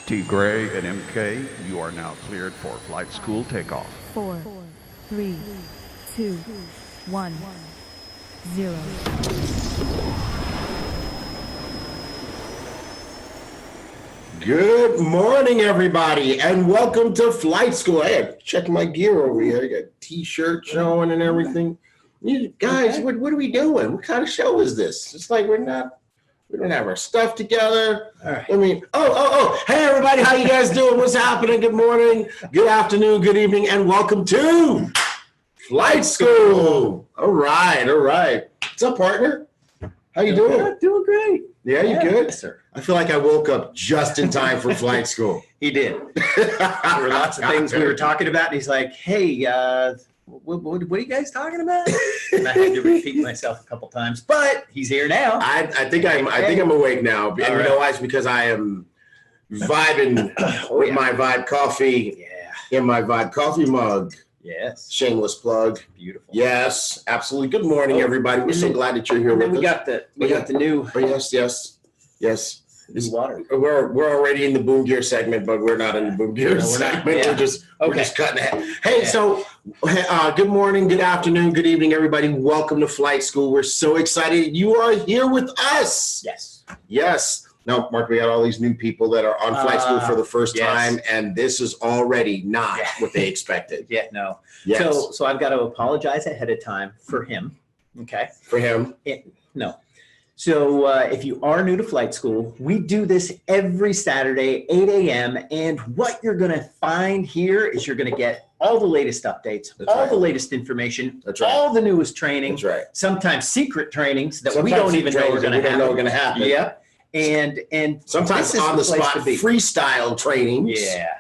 T. Gray and MK, you are now cleared for flight school takeoff. 4, 3, 2, 1, 0. Good morning, everybody, and welcome to flight school. Hey, check my gear over here. I got a t-shirt showing and everything. You guys, what are we doing? What kind of show is this? It's like we don't have our stuff together. All right. I mean, hey, everybody, how you guys doing? What's happening? Good morning, good afternoon, good evening, and welcome to flight school. All right. What's up, partner? How you doing? Yeah, doing great. Yeah, you good? Yes, sir. I feel like I woke up just in time for flight school. He did. There were lots of things we were talking about. And he's like, hey, what are you guys talking about? And I had to repeat myself a couple times, but he's here now. I think I'm awake now. And you know why? It's because I am vibing with my Vibe coffee in my Vibe coffee mug. Yes. Shameless plug. Beautiful. Yes, absolutely. Good morning, everybody. We're so glad that you're here with us. We got the new Yes. new water. We're already in the boom gear segment, but we're not in the boom gear segment. Yeah. We're just cutting ahead. Hey, so good morning, good afternoon, good evening, everybody. Welcome to Flight School. We're so excited you are here with us. Yes. Now, Mark, we got all these new people that are on Flight School for the first time, and this is already not what they expected. No. Yes. So I've got to apologize ahead of time for him. Okay. For him? No. So if you are new to flight school, we do this every Saturday, 8 a.m. And what you're going to find here is you're going to get all the latest updates, the latest information, all the newest training. That's right. Sometimes secret trainings that we don't even know are going to happen. Yep. And sometimes on the spot freestyle trainings. Yeah.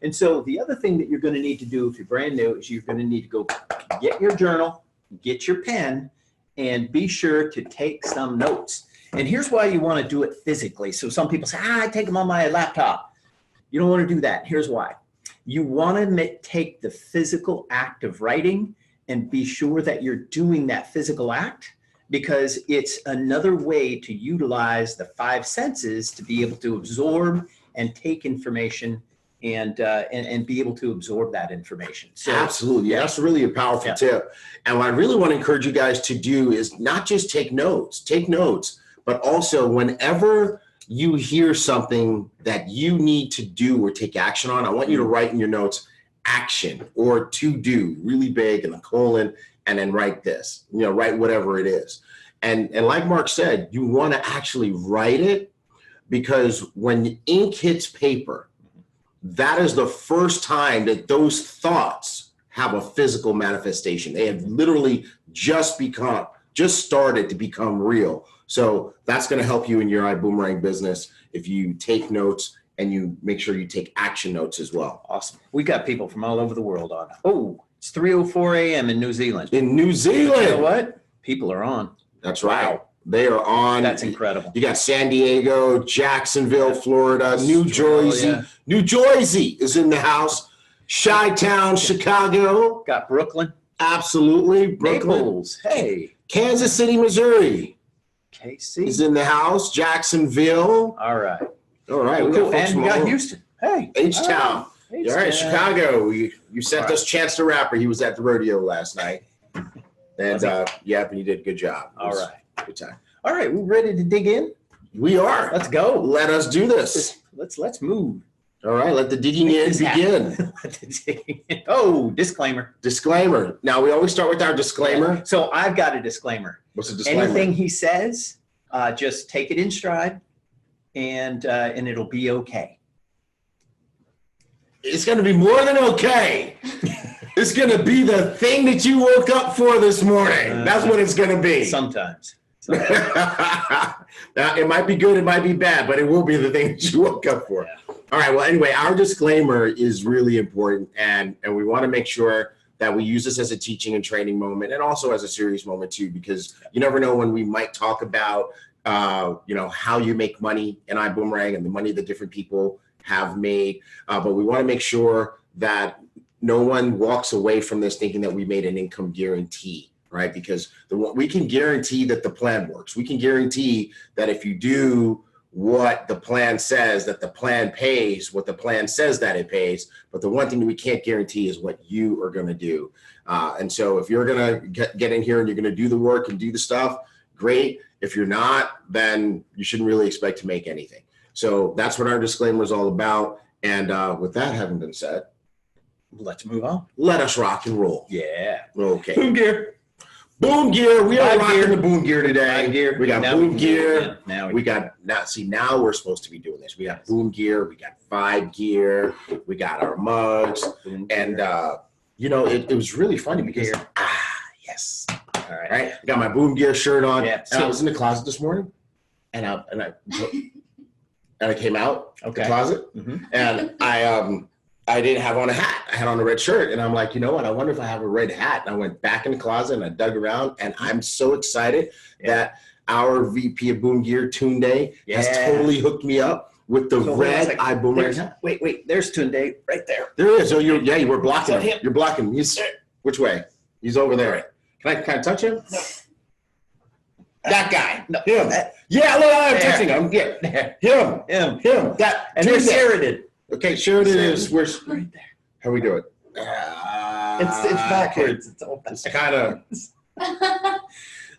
And so the other thing that you're going to need to do if you're brand new is you're going to need to go get your journal, get your pen, and be sure to take some notes. And here's why you want to do it physically. So some people say, I take them on my laptop. You don't want to do that. Here's why. You want to take the physical act of writing and be sure that you're doing that physical act, because it's another way to utilize the five senses to be able to absorb and take information and be able to absorb that information. So, absolutely. Yeah, that's really a powerful tip. And what I really want to encourage you guys to do is not just take notes, but also whenever you hear something that you need to do or take action on, I want you to write in your notes action or to do really big and a colon, and then write this, write whatever it is. And like Mark said, you want to actually write it, because when ink hits paper, that is the first time that those thoughts have a physical manifestation. They have literally just started to become real. So that's going to help you in your Ibüümerang business if you take notes and you make sure you take action notes as well. Awesome. We got people from all over the world on. Oh, it's 3:04 a.m. in New Zealand. In New Zealand. You know what? People are on. That's right. Wow. They are on. That's incredible. You got San Diego, Jacksonville, Florida, New Jersey. New Jersey is in the house. Chi-Town, Chicago. Got Brooklyn. Absolutely. Brooklyn. Naples. Hey. Kansas City, Missouri. KC is in the house. Jacksonville. All right. We got Houston. Hey. H-Town. All right. Chicago. You sent us Chance the Rapper. He was at the rodeo last night. And and you did a good job. All right. Good time. All right, we ready to dig in? We are. Let's go. Let us do this. Let's move. All right, let the digging in begin. Oh, disclaimer. Disclaimer. Now, we always start with our disclaimer. Yeah. So I've got a disclaimer. What's a disclaimer? Anything he says, just take it in stride, and it'll be okay. It's going to be more than okay. It's going to be the thing that you woke up for this morning. That's what it's going to be. Sometimes. Now, it might be good, it might be bad, but it will be the thing that you woke up for. Yeah. All right. Well, anyway, our disclaimer is really important, and we want to make sure that we use this as a teaching and training moment, and also as a serious moment too, because you never know when we might talk about, how you make money in Ibüümerang and the money that different people have made. But we want to make sure that no one walks away from this thinking that we made an income guarantee. Right? Because we can guarantee that the plan works. We can guarantee that if you do what the plan says, that the plan pays what the plan says that it pays. But the one thing that we can't guarantee is what you are going to do. And so if you're going to get in here and you're going to do the work and do the stuff, great. If you're not, then you shouldn't really expect to make anything. So that's what our disclaimer is all about. And with that having been said, Let's move on. let us rock and roll. Yeah. Okay. Boom gear. Boom gear. We are Vibe rocking gear. the boom gear today. Vibe gear. We got Now boom can do it gear. again. Now we're supposed to be doing this. We got boom gear. We got vibe gear. We got our mugs. Boom And, gear. it was really funny because, Gear. yes. All right. Right. I got my boom gear shirt on. Yeah. And I was in the closet this morning and I came out the Okay. closet Mhm. and I didn't have on a hat. I had on a red shirt and I'm like, you know what? I wonder if I have a red hat. And I went back in the closet and I dug around and I'm so excited that our VP of Boom Gear, Tunde, has Yeah. totally hooked me up with the So hold on a red second. Ibüümerang There's- hat. Wait. There's Tunde right there. There is. Oh, you were blocking So him. him. You're blocking him. He's which way? He's over there. Can I touch him? No. That guy. No. Him. Yeah, look, I'm There. touching him. Yeah. There. Him. Him. That. And there's Tunde. Sheridan. Okay, Sheridan is where? Right there. How we do it? It's backwards. It's all It's backwards. kind of.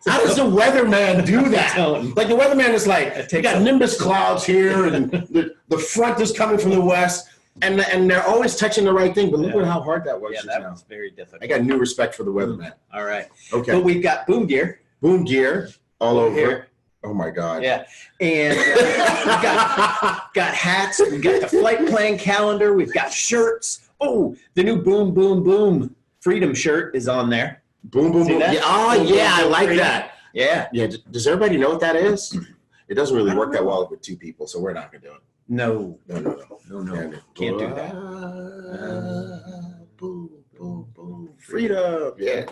How does the weatherman do that? Like the weatherman is like, It you takes got a- nimbus clouds here, and the front is coming from the west, and they're always touching the right thing. But look Yeah. at how hard that was Yeah, just that now. was very difficult. I got new respect for the weatherman. All right. Okay, But we've got boom gear. boom gear all over. Here. Oh my God. Yeah. And we've got hats. We've got the flight plan calendar. We've got shirts. Oh, the new boom, boom, boom freedom shirt is on there. Boom, boom, See boom. that? Yeah. Oh Boom, boom, yeah, I boom, like freedom. that. Yeah. Yeah. Does everybody know what that is? It doesn't really I don't work that know. well with two people, so we're not gonna do it. No. No. No. Can't do that. Boom, boom, boom. Freedom. Yeah.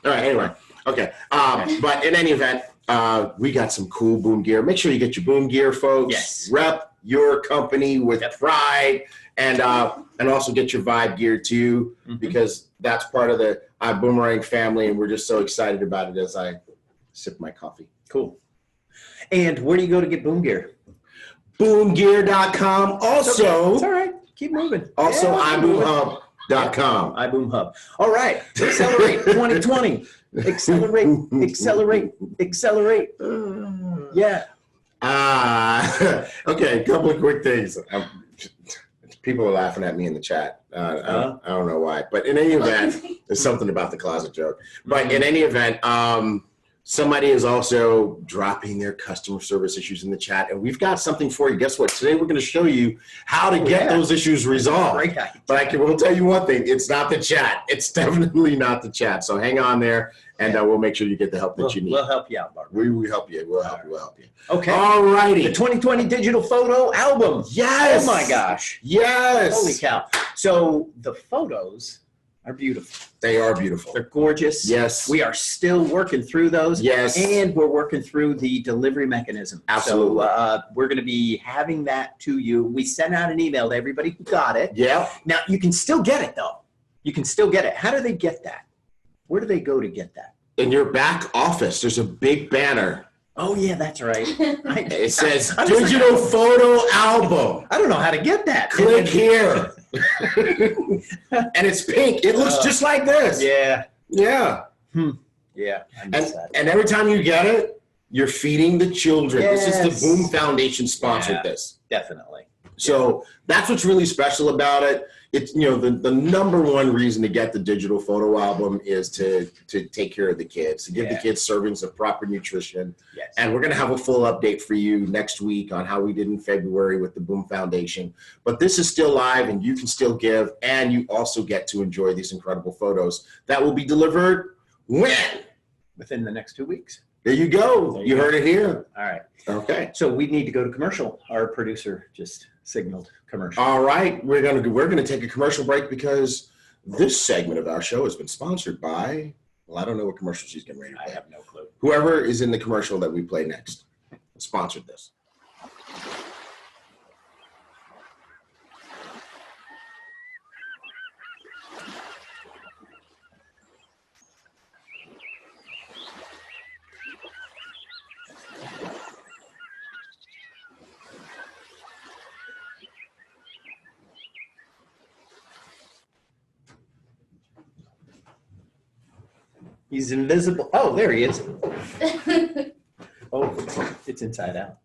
All right. Anyway. Okay. But in any event, we got some cool boom gear. Make sure you get your boom gear, folks. Yes. Rep your company with Yep. pride, and also get your vibe gear too, Mhm. because that's part of the Ibüümerang family, and we're just so excited about it as I sip my coffee. Cool. And where do you go to get boom gear? Boomgear.com. Also, It's all right. Keep moving. also Yeah, keep moving. iBoomHub.com. iBoom Hub. All right. Accelerate 2020. Accelerate. Yeah. Okay, a couple of quick things. People are laughing at me in the chat. I don't know why, but in any event, there's something about the closet joke. But in any event, somebody is also dropping their customer service issues in the chat, and we've got something for you. Guess what? Today we're going to show you how to get those issues resolved. Great idea. But we'll tell you one thing: it's not the chat. It's definitely not the chat. So hang on there, and we'll make sure you get the help that you need. We'll help you out, Barbara. We will help you. We'll help you. Okay. All The righty. 2020 digital photo album. Yes. Oh my gosh. Yes. Holy cow. So the photos are beautiful. They are beautiful. They're gorgeous. Yes. We are still working through those. Yes. And we're working through the delivery mechanism. Absolutely. So we're going to be having that to you. We sent out an email to everybody who got it. Yeah. Now, you can still get it, though. You can still get it. How do they get that? Where do they go to get that? In your back office, there's a big banner. Oh, yeah, that's right. It says I was like, digital photo album. I don't know how to get that. Click here. And it's pink. It looks just like this. Yeah. Yeah. Yeah. I miss that. And every time you get it, you're feeding the children. This is Yes. the Boom Foundation sponsored Yeah. this. Definitely. So that's what's really special about it. It's, the number one reason to get the digital photo album is to take care of the kids, to give the Yeah. kids servings of proper nutrition. Yes. And we're going to have a full update for you next week on how we did in February with the Boom Foundation. But this is still live and you can still give, and you also get to enjoy these incredible photos that will be delivered when? Within the next 2 weeks. There you go. There You you go. heard it here. All right. Okay. So we need to go to commercial. Our producer just signaled commercial. All right, we're gonna take a commercial break because this segment of our show has been sponsored by, well, I don't know what commercial she's getting ready to I play. have no clue. Whoever is in the commercial that we play next sponsored this. He's invisible. Oh, there he is. Oh, it's inside out.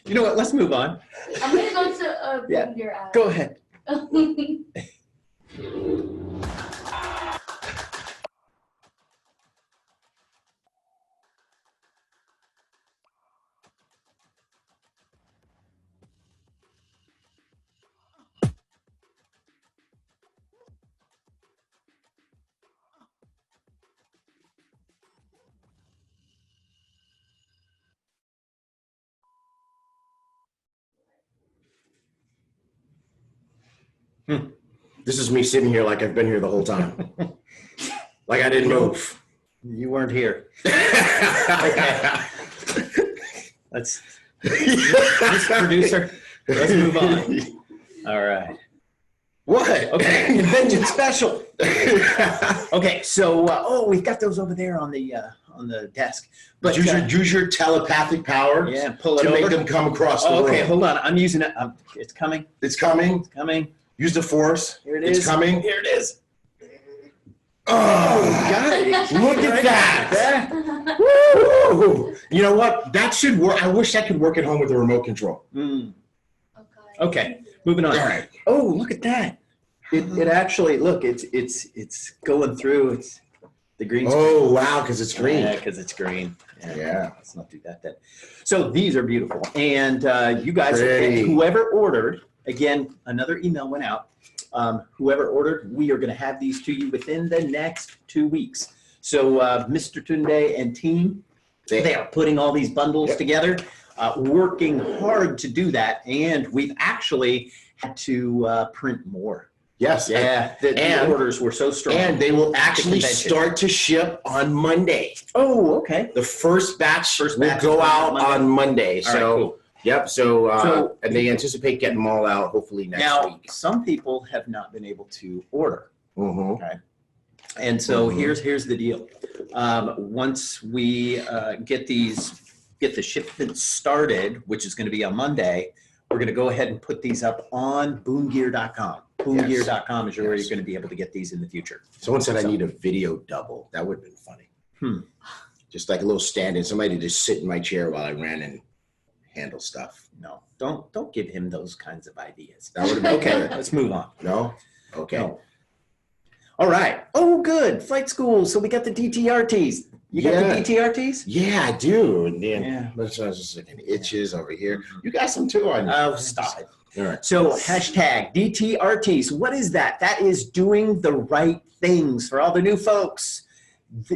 You know what? Let's move on. I'm gonna go to Yeah. your app. Go ahead. This is me sitting here like I've been here the whole time. Like I didn't move. You weren't here. Okay. Let's, Mr. Producer, let's move on. All right. What? Okay, convention special. Okay, so we've got those over there on the desk. But use your telepathic power pull it to over. make them come across the room. Okay, hold on. I'm using it. It's coming. It's coming. It's coming. Use the force. Here it It's is. coming. Here it is. Oh, Got it. look at that. Yeah. Woo! You know what? That should work. I wish I could work at home with a remote control. Mm. Okay. Okay, moving on. All right. Oh, look at that. It actually, look, it's going through. It's the green screen. Oh, wow, because it's green. Yeah, because it's green. Yeah. Let's not do that then. So these are beautiful. And you guys, Pretty. and whoever ordered, again, another email went out. Whoever ordered, we are going to have these to you within the next 2 weeks. So Mr. Tunde and team, they are putting all these bundles together, working hard to do that. And we've actually had to print more. Yes. Yeah, the orders were so strong. And they will actually convention. start to ship on Monday. Oh, okay. The first batch First will batch go is out Monday? on Monday. All right, So, cool. yep. So, So- and they anticipate getting them all out hopefully next Now, week. some people have not been able to order. Mm-hmm. And so Mhm. here's the deal. Once we get the shipment started, which is going to be on Monday, we're going to go ahead and put these up on boomgear.com. Boomgear.com is where Yes. you're going to be able to get these in the future. Someone said I So- need a video double. That would have been funny. Hmm. Just like a little stand-in, somebody to just sit in my chair while I ran and handle stuff. No, don't give him those kinds of ideas. That would have been Okay, okay. let's move on. No? Okay. No. All right. Oh, good. Flight school. So we got the DTRTs. You got Yeah. the DTRTs? Yeah, I do. And then Yeah. let's just like itches over here. You got some too on you. Oh, stop it. All right. So hashtag DTRTs. What is that? That is doing the right things for all the new folks.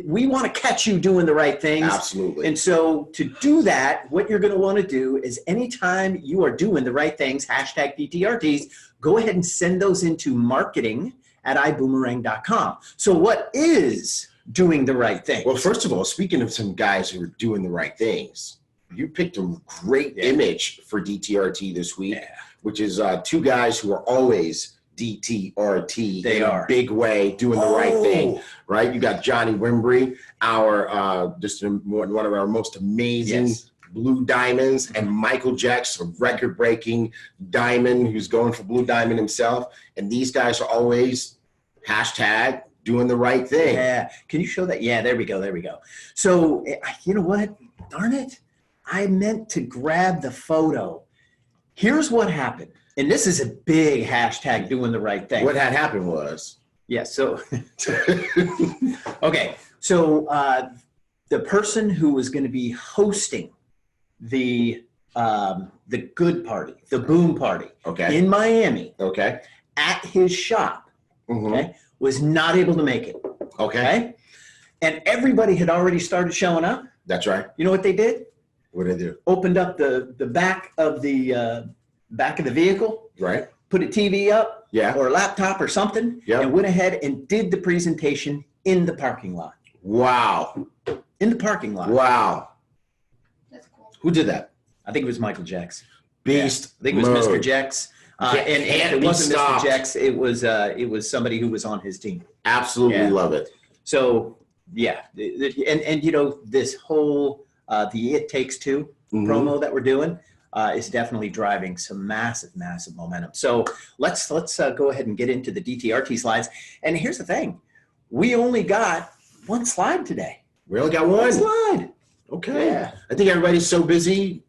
We want to catch you doing the right things. Absolutely. And so to do that, what you're going to want to do is anytime you are doing the right things, hashtag DTRTs, go ahead and send those into marketing@iboomerang.com. So what is doing the right thing? Well, first of all, speaking of some guys who are doing the right things, you picked a great image for DTRT this week, which is two guys who are always DTRT They in are. a big way, doing the right thing, right? You got Johnny Wimbry, our one of our most amazing Yes. blue diamonds, and Michael Jackson, a record-breaking diamond who's going for blue diamond himself. And these guys are always hashtag doing the right thing. Yeah. Can you show that? Yeah, there we go. There we go. So you know what? Darn it. I meant to grab the photo. Here's what happened. And this is a big hashtag doing the right thing. What had happened was, Yeah. So, okay. So the person who was going to be hosting the good party, the boom party okay, in Miami okay, at his shop, mhm, okay, was not able to make it. okay, Okay. And everybody had already started showing up. that's right. You know what they did? What did I do? Opened up the back of the vehicle, Right? put a TV up Yeah. or a laptop or something, Yep. and went ahead and did the presentation in the parking lot. Wow. In the parking lot. Wow. That's cool. Who did that? I think it was Michael Jax. Beast. I think it was Mr. mode. Jax. Can't- And if can't it be wasn't stopped. Mr. Jax, it was somebody who was on his team. Absolutely Yeah. love it. So yeah, and you know this whole the It Takes Two Mhm. promo that we're doing. is definitely driving some massive momentum. So let's go ahead and get into the DTRT slides. And here's the thing. We only got one slide today. We only got One one. slide. Okay. Yeah. I think everybody's so busy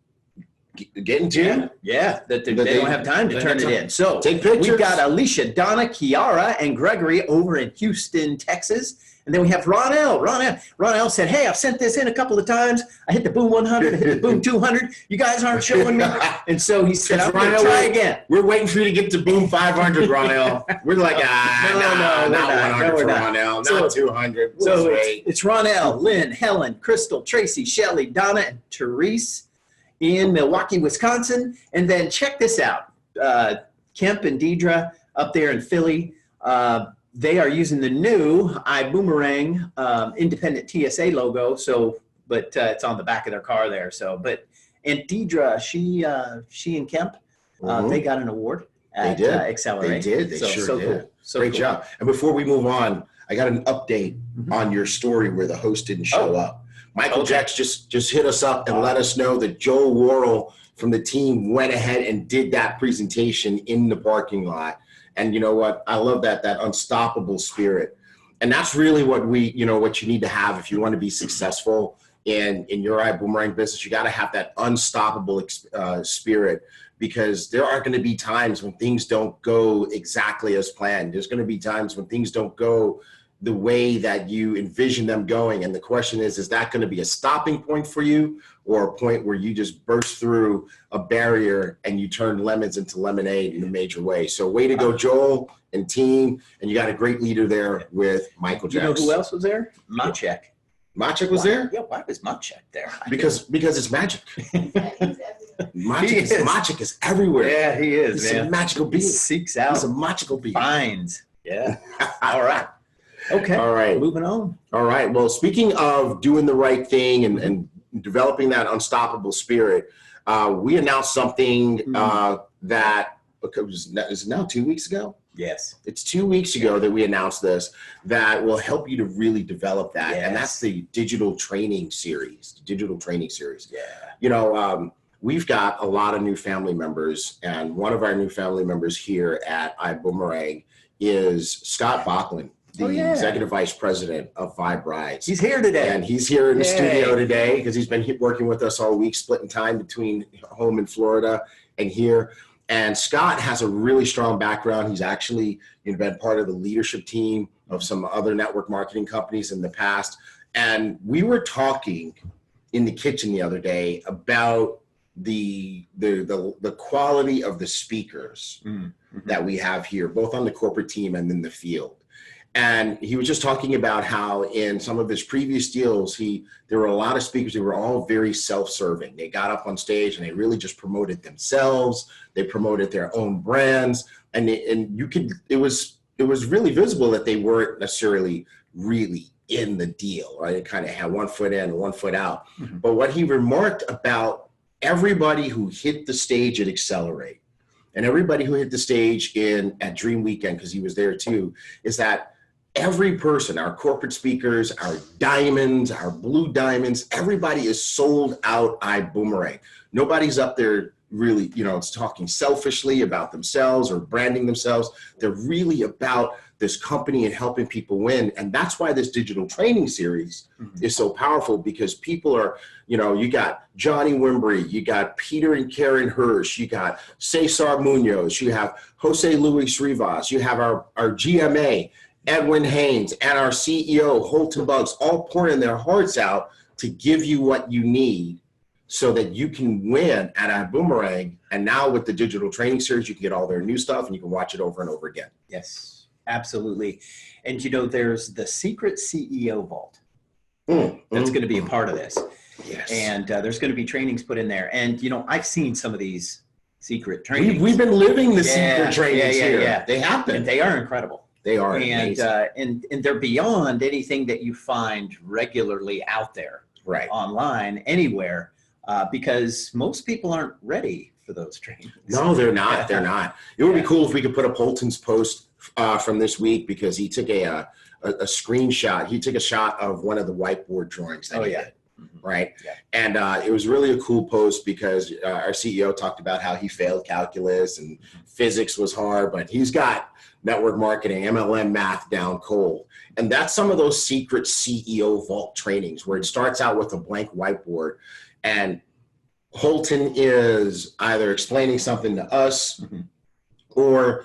getting to it. Yeah, that they That don't have time to they turn have it time. in. So Take pictures. we've got Alicia, Donna, Kiara, and Gregory over in Houston, Texas. And then we have Ronell. Ronell said, hey, I've sent this in a couple of times. I hit the boom 100, I hit the boom 200. You guys aren't showing me. And so he said, I'm going to try again. We're waiting for you to get to boom 500, Ronell. We're like, not 100 for Ronell, not 200. So it's Ronell, Lynn, Helen, Crystal, Tracy, Shelly, Donna, and Therese in Milwaukee, Wisconsin. And then check this out. Kemp and Deidre up there in Philly. They are using the new Ibüümerang independent TSA logo. So, but it's on the back of their car there. So, and Deidre, she and Kemp, they got an award at Accelerate. They did. They sure did. Cool. So Great cool. job. And before we move on, I got an update on your story where the host didn't show up. Michael Jacks just hit us up and let us know that Joel Worrell from the team went ahead and did that presentation in the parking lot. And you know what? I love that unstoppable spirit. And that's really what what you need to have if you want to be successful in your Ibüümerang business. You got to have that unstoppable spirit, because there are going to be times when things don't go exactly as planned. There's going to be times when things don't go the way that you envision them going. And the question is that going to be a stopping point for you, or a point where you just burst through a barrier and you turn lemons into lemonade in a major way? So way to go, Joel and team. And you got a great leader there with Michael Jacks. You know who else was there? Maciek. Maciek was there? Yeah, why was Maciek there? Because it's magic. He's everywhere. Maciek is everywhere. Yeah, he is, He's man. a magical He being. seeks out, He's a magical being. finds. Yeah. All right. Okay. All right. Moving on. All right. Well, speaking of doing the right thing and developing that unstoppable spirit, we announced something that is now 2 weeks ago. Yes. It's 2 weeks ago that we announced this, that will help you to really develop that. Yes. And that's the digital training series. Yeah. We've got a lot of new family members, and one of our new family members here at Ibüümerang is Scott Bachman, the executive vice president of Vibe Rides. He's here today. And he's here in the studio today because he's been working with us all week, splitting time between home in Florida and here. And Scott has a really strong background. He's actually been part of the leadership team of some other network marketing companies in the past. And we were talking in the kitchen the other day about the quality of the speakers that we have here, both on the corporate team and in the field. And he was just talking about how in some of his previous deals, there were a lot of speakers who were all very self-serving. They got up on stage and they really just promoted themselves. They promoted their own brands, and it was really visible that they weren't necessarily really in the deal, right? It kind of had one foot in and one foot out. But what he remarked about everybody who hit the stage at Accelerate and everybody who hit the stage at Dream Weekend, because he was there too, is that every person, our corporate speakers, our diamonds, our blue diamonds, everybody is sold out Ibüümerang. Nobody's up there really, talking selfishly about themselves or branding themselves. They're really about this company and helping people win. And that's why this digital training series is so powerful, because people are, you got Johnny Wimbrey, you got Peter and Karen Hirsch, you got Cesar Munoz, you have Jose Luis Rivas, you have our GMA, Edwin Haynes, and our CEO, Holton Buggs, all pouring their hearts out to give you what you need so that you can win at Ibüümerang. And now with the digital training series, you can get all their new stuff and you can watch it over and over again. Yes, absolutely. And there's the secret CEO vault that's going to be a part of this. Yes. And there's going to be trainings put in there. And, I've seen some of these secret trainings. We've been living the secret trainings here. Yeah. They happen. And they are incredible. They are amazing. And they're beyond anything that you find regularly out there, right, online, anywhere, because most people aren't ready for those trainings. No, they're not. They're not. It would be cool if we could put up Holton's post from this week, because he took a screenshot. He took a shot of one of the whiteboard drawings that he did. right? Yeah. And it was really a cool post because our CEO talked about how he failed calculus and physics was hard, but he's got network marketing, MLM math down cold. And that's some of those secret CEO vault trainings where it starts out with a blank whiteboard and Holton is either explaining something to us or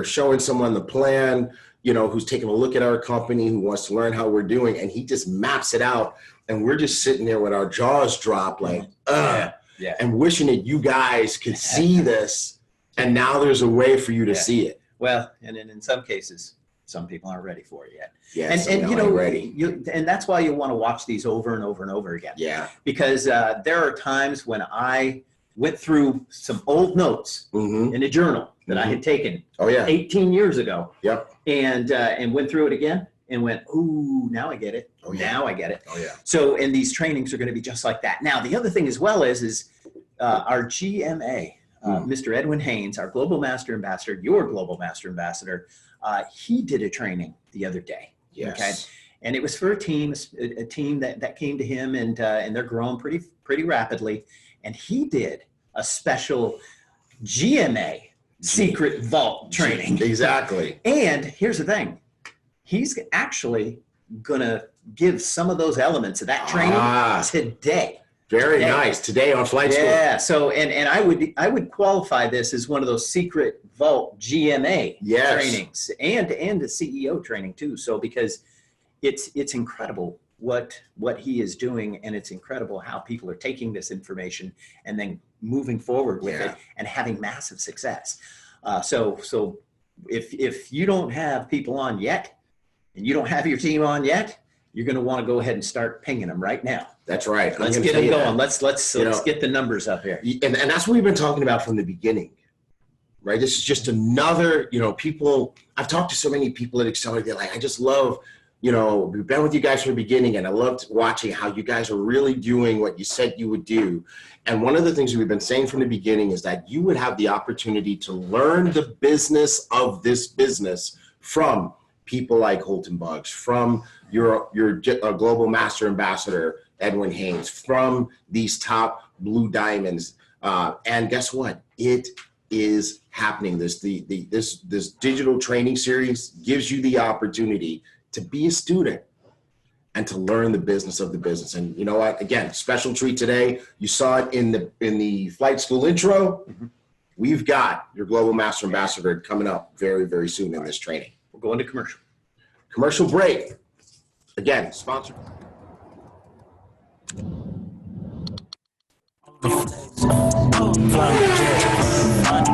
showing someone the plan, you know, who's taking a look at our company, who wants to learn how we're doing, and he just maps it out. And we're just sitting there with our jaws dropped like, and wishing that you guys could see this. And now there's a way for you to see it. Well, and in some cases, some people aren't ready for it yet. Yeah, and you know, and that's why you want to watch these over and over and over again. Yeah. Because there are times when I went through some old notes in a journal that I had taken 18 years ago. Yep. And went through it again and went, ooh, now I get it. Oh, yeah. Now I get it. Oh, yeah. So, and these trainings are going to be just like that. Now, the other thing as well is our GMA, Mr. Edwin Haynes, our Global Master Ambassador, your Global Master Ambassador, he did a training the other day. Yes. Okay. And it was for a team that came to him and they're growing pretty rapidly. And he did a special GMA secret vault training. Exactly. And here's the thing. He's actually going to give some of those elements of that training today. Very nice. Today on Flight School. Yeah. So, and I would qualify this as one of those secret vault GMA trainings and the CEO training too. So, because it's incredible what he is doing, and it's incredible how people are taking this information and then moving forward with it and having massive success. So if you don't have people on yet, and you don't have your team on yet, you're going to want to go ahead and start pinging them right now. That's right. Let's get them going. Let's get the numbers up here. And that's what we've been talking about from the beginning, right? This is just another, you know, people, I've talked to so many people at Accelerate. They're like, I just love, you know, we've been with you guys from the beginning, and I loved watching how you guys are really doing what you said you would do. And one of the things we've been saying from the beginning is that you would have the opportunity to learn the business of this business from people like Holton Buggs, from your Global Master Ambassador, Edwin Haynes, from these top blue diamonds. And guess what? It is happening. This digital training series gives you the opportunity to be a student and to learn the business of the business. And you know what? Again, special treat today. You saw it in the flight school intro. We've got your Global Master Ambassador coming up very, very soon in this training. We're going to commercial. Commercial break. Again, sponsored.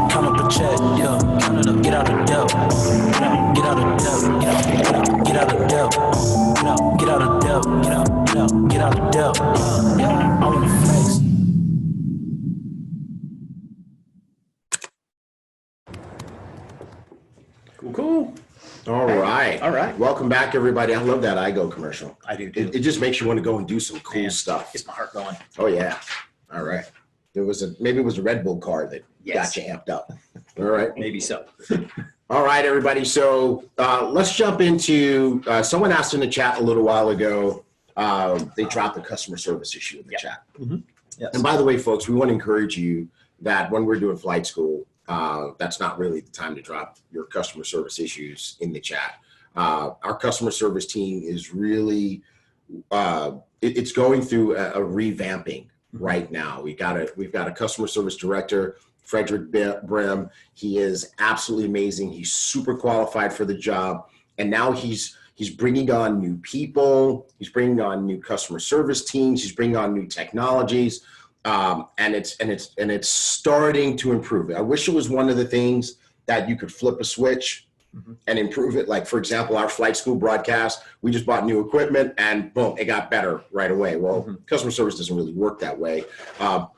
Count up a check, yeah. Count it up, get out of debt. Get out of debt, get out of debt. Get out of debt, get out of debt. Yeah, I wanna flex. Cool. All right. All right. Welcome back, everybody. I love that iGo commercial. I do too. It just makes you want to go and do some cool stuff. Gets my heart going. Oh yeah. All right. Maybe it was a Red Bull car that got you amped up. All right. Maybe so. All right, everybody. So let's jump into, someone asked in the chat a little while ago, they dropped a customer service issue in the chat. Yes. And by the way, folks, we want to encourage you that when we're doing flight school, that's not really the time to drop your customer service issues in the chat. Our customer service team is really, it's going through a revamping right now. We've got a customer service director, Frederick Brim. He is absolutely amazing. He's super qualified for the job. And now he's bringing on new people. He's bringing on new customer service teams. He's bringing on new technologies. And it's starting to improve. I wish it was one of the things that you could flip a switch and improve it. Like, for example, our flight school broadcast, we just bought new equipment and boom, it got better right away. Well, customer service doesn't really work that way.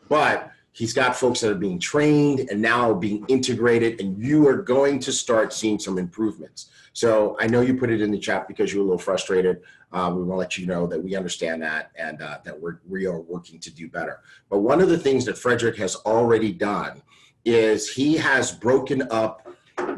But he's got folks that are being trained and now being integrated, and you are going to start seeing some improvements. So I know you put it in the chat because you're a little frustrated. We want to let you know that we understand that and that we are working to do better. But one of the things that Frederick has already done is he has broken up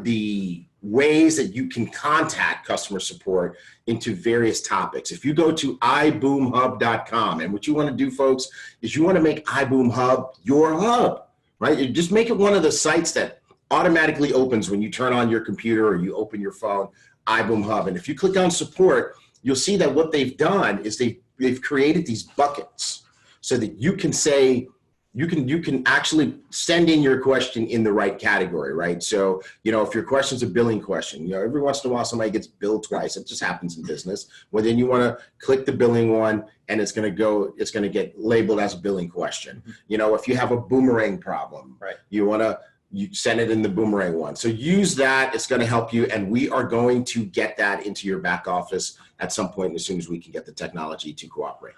the ways that you can contact customer support into various topics. If you go to iboomhub.com, and what you want to do, folks, is you want to make iBoom Hub your hub, right? You just make it one of the sites that automatically opens when you turn on your computer or you open your phone, iBoom Hub. And if you click on support, you'll see that what they've done is they've created these buckets so that you can say, you can actually send in your question in the right category, right? So, if your question's a billing question, every once in a while somebody gets billed twice. It just happens in business. Well, then you want to click the billing one, and it's going to get labeled as a billing question. If you have a boomerang problem, right, you send it in the boomerang one. So use that. It's going to help you, and we are going to get that into your back office at some point as soon as we can get the technology to cooperate.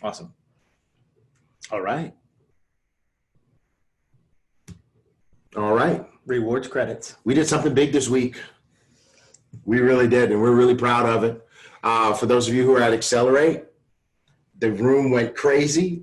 Awesome. All right. All right. Rewards credits. We did something big this week. We really did, and we're really proud of it. For those of you who are at Accelerate, the room went crazy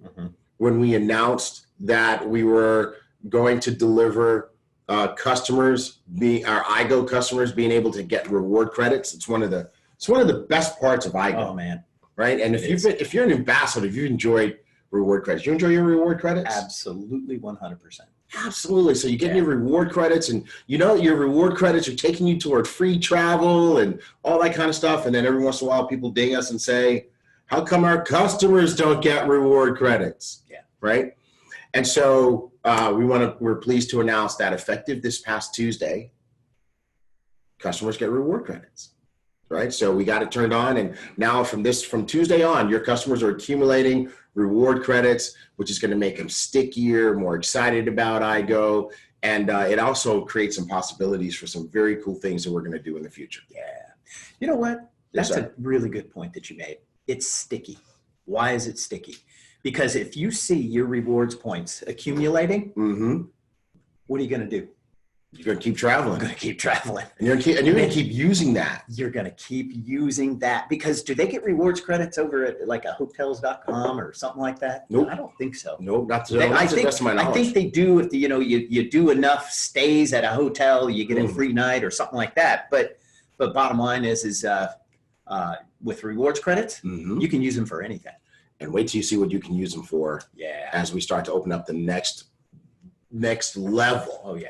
when we announced that we were going to deliver our iGo customers being able to get reward credits. It's one of the best parts of iGo. Oh man, right? And if you're an ambassador, if you enjoyed reward credits, you enjoy your reward credits? Absolutely, 100%. Absolutely. So you get your reward credits, and your reward credits are taking you toward free travel and all that kind of stuff. And then every once in a while, people ding us and say, "How come our customers don't get reward credits?" Yeah. Right. And so we're pleased to announce that effective this past Tuesday, customers get reward credits. Right. So we got it turned on, and now from Tuesday on, your customers are accumulating reward credits, which is going to make them stickier, more excited about iGo. And it also creates some possibilities for some very cool things that we're going to do in the future. Yeah. You know what? Yes, That's sir. a really good point that you made. It's sticky. Why is it sticky? Because if you see your rewards points accumulating, what are you going to do? You're going to keep traveling. I'm going to keep traveling. And you're going to keep using that. You're going to keep using that because do they get rewards credits over at like a hotels.com or something like that? Nope. I don't think so. Nope, not to I the think, best of my knowledge. I think they do if you do enough stays at a hotel, you get a free night or something like that. But bottom line is with rewards credits, you can use them for anything. And wait till you see what you can use them for. Yeah. As we start to open up the next level. Oh yeah.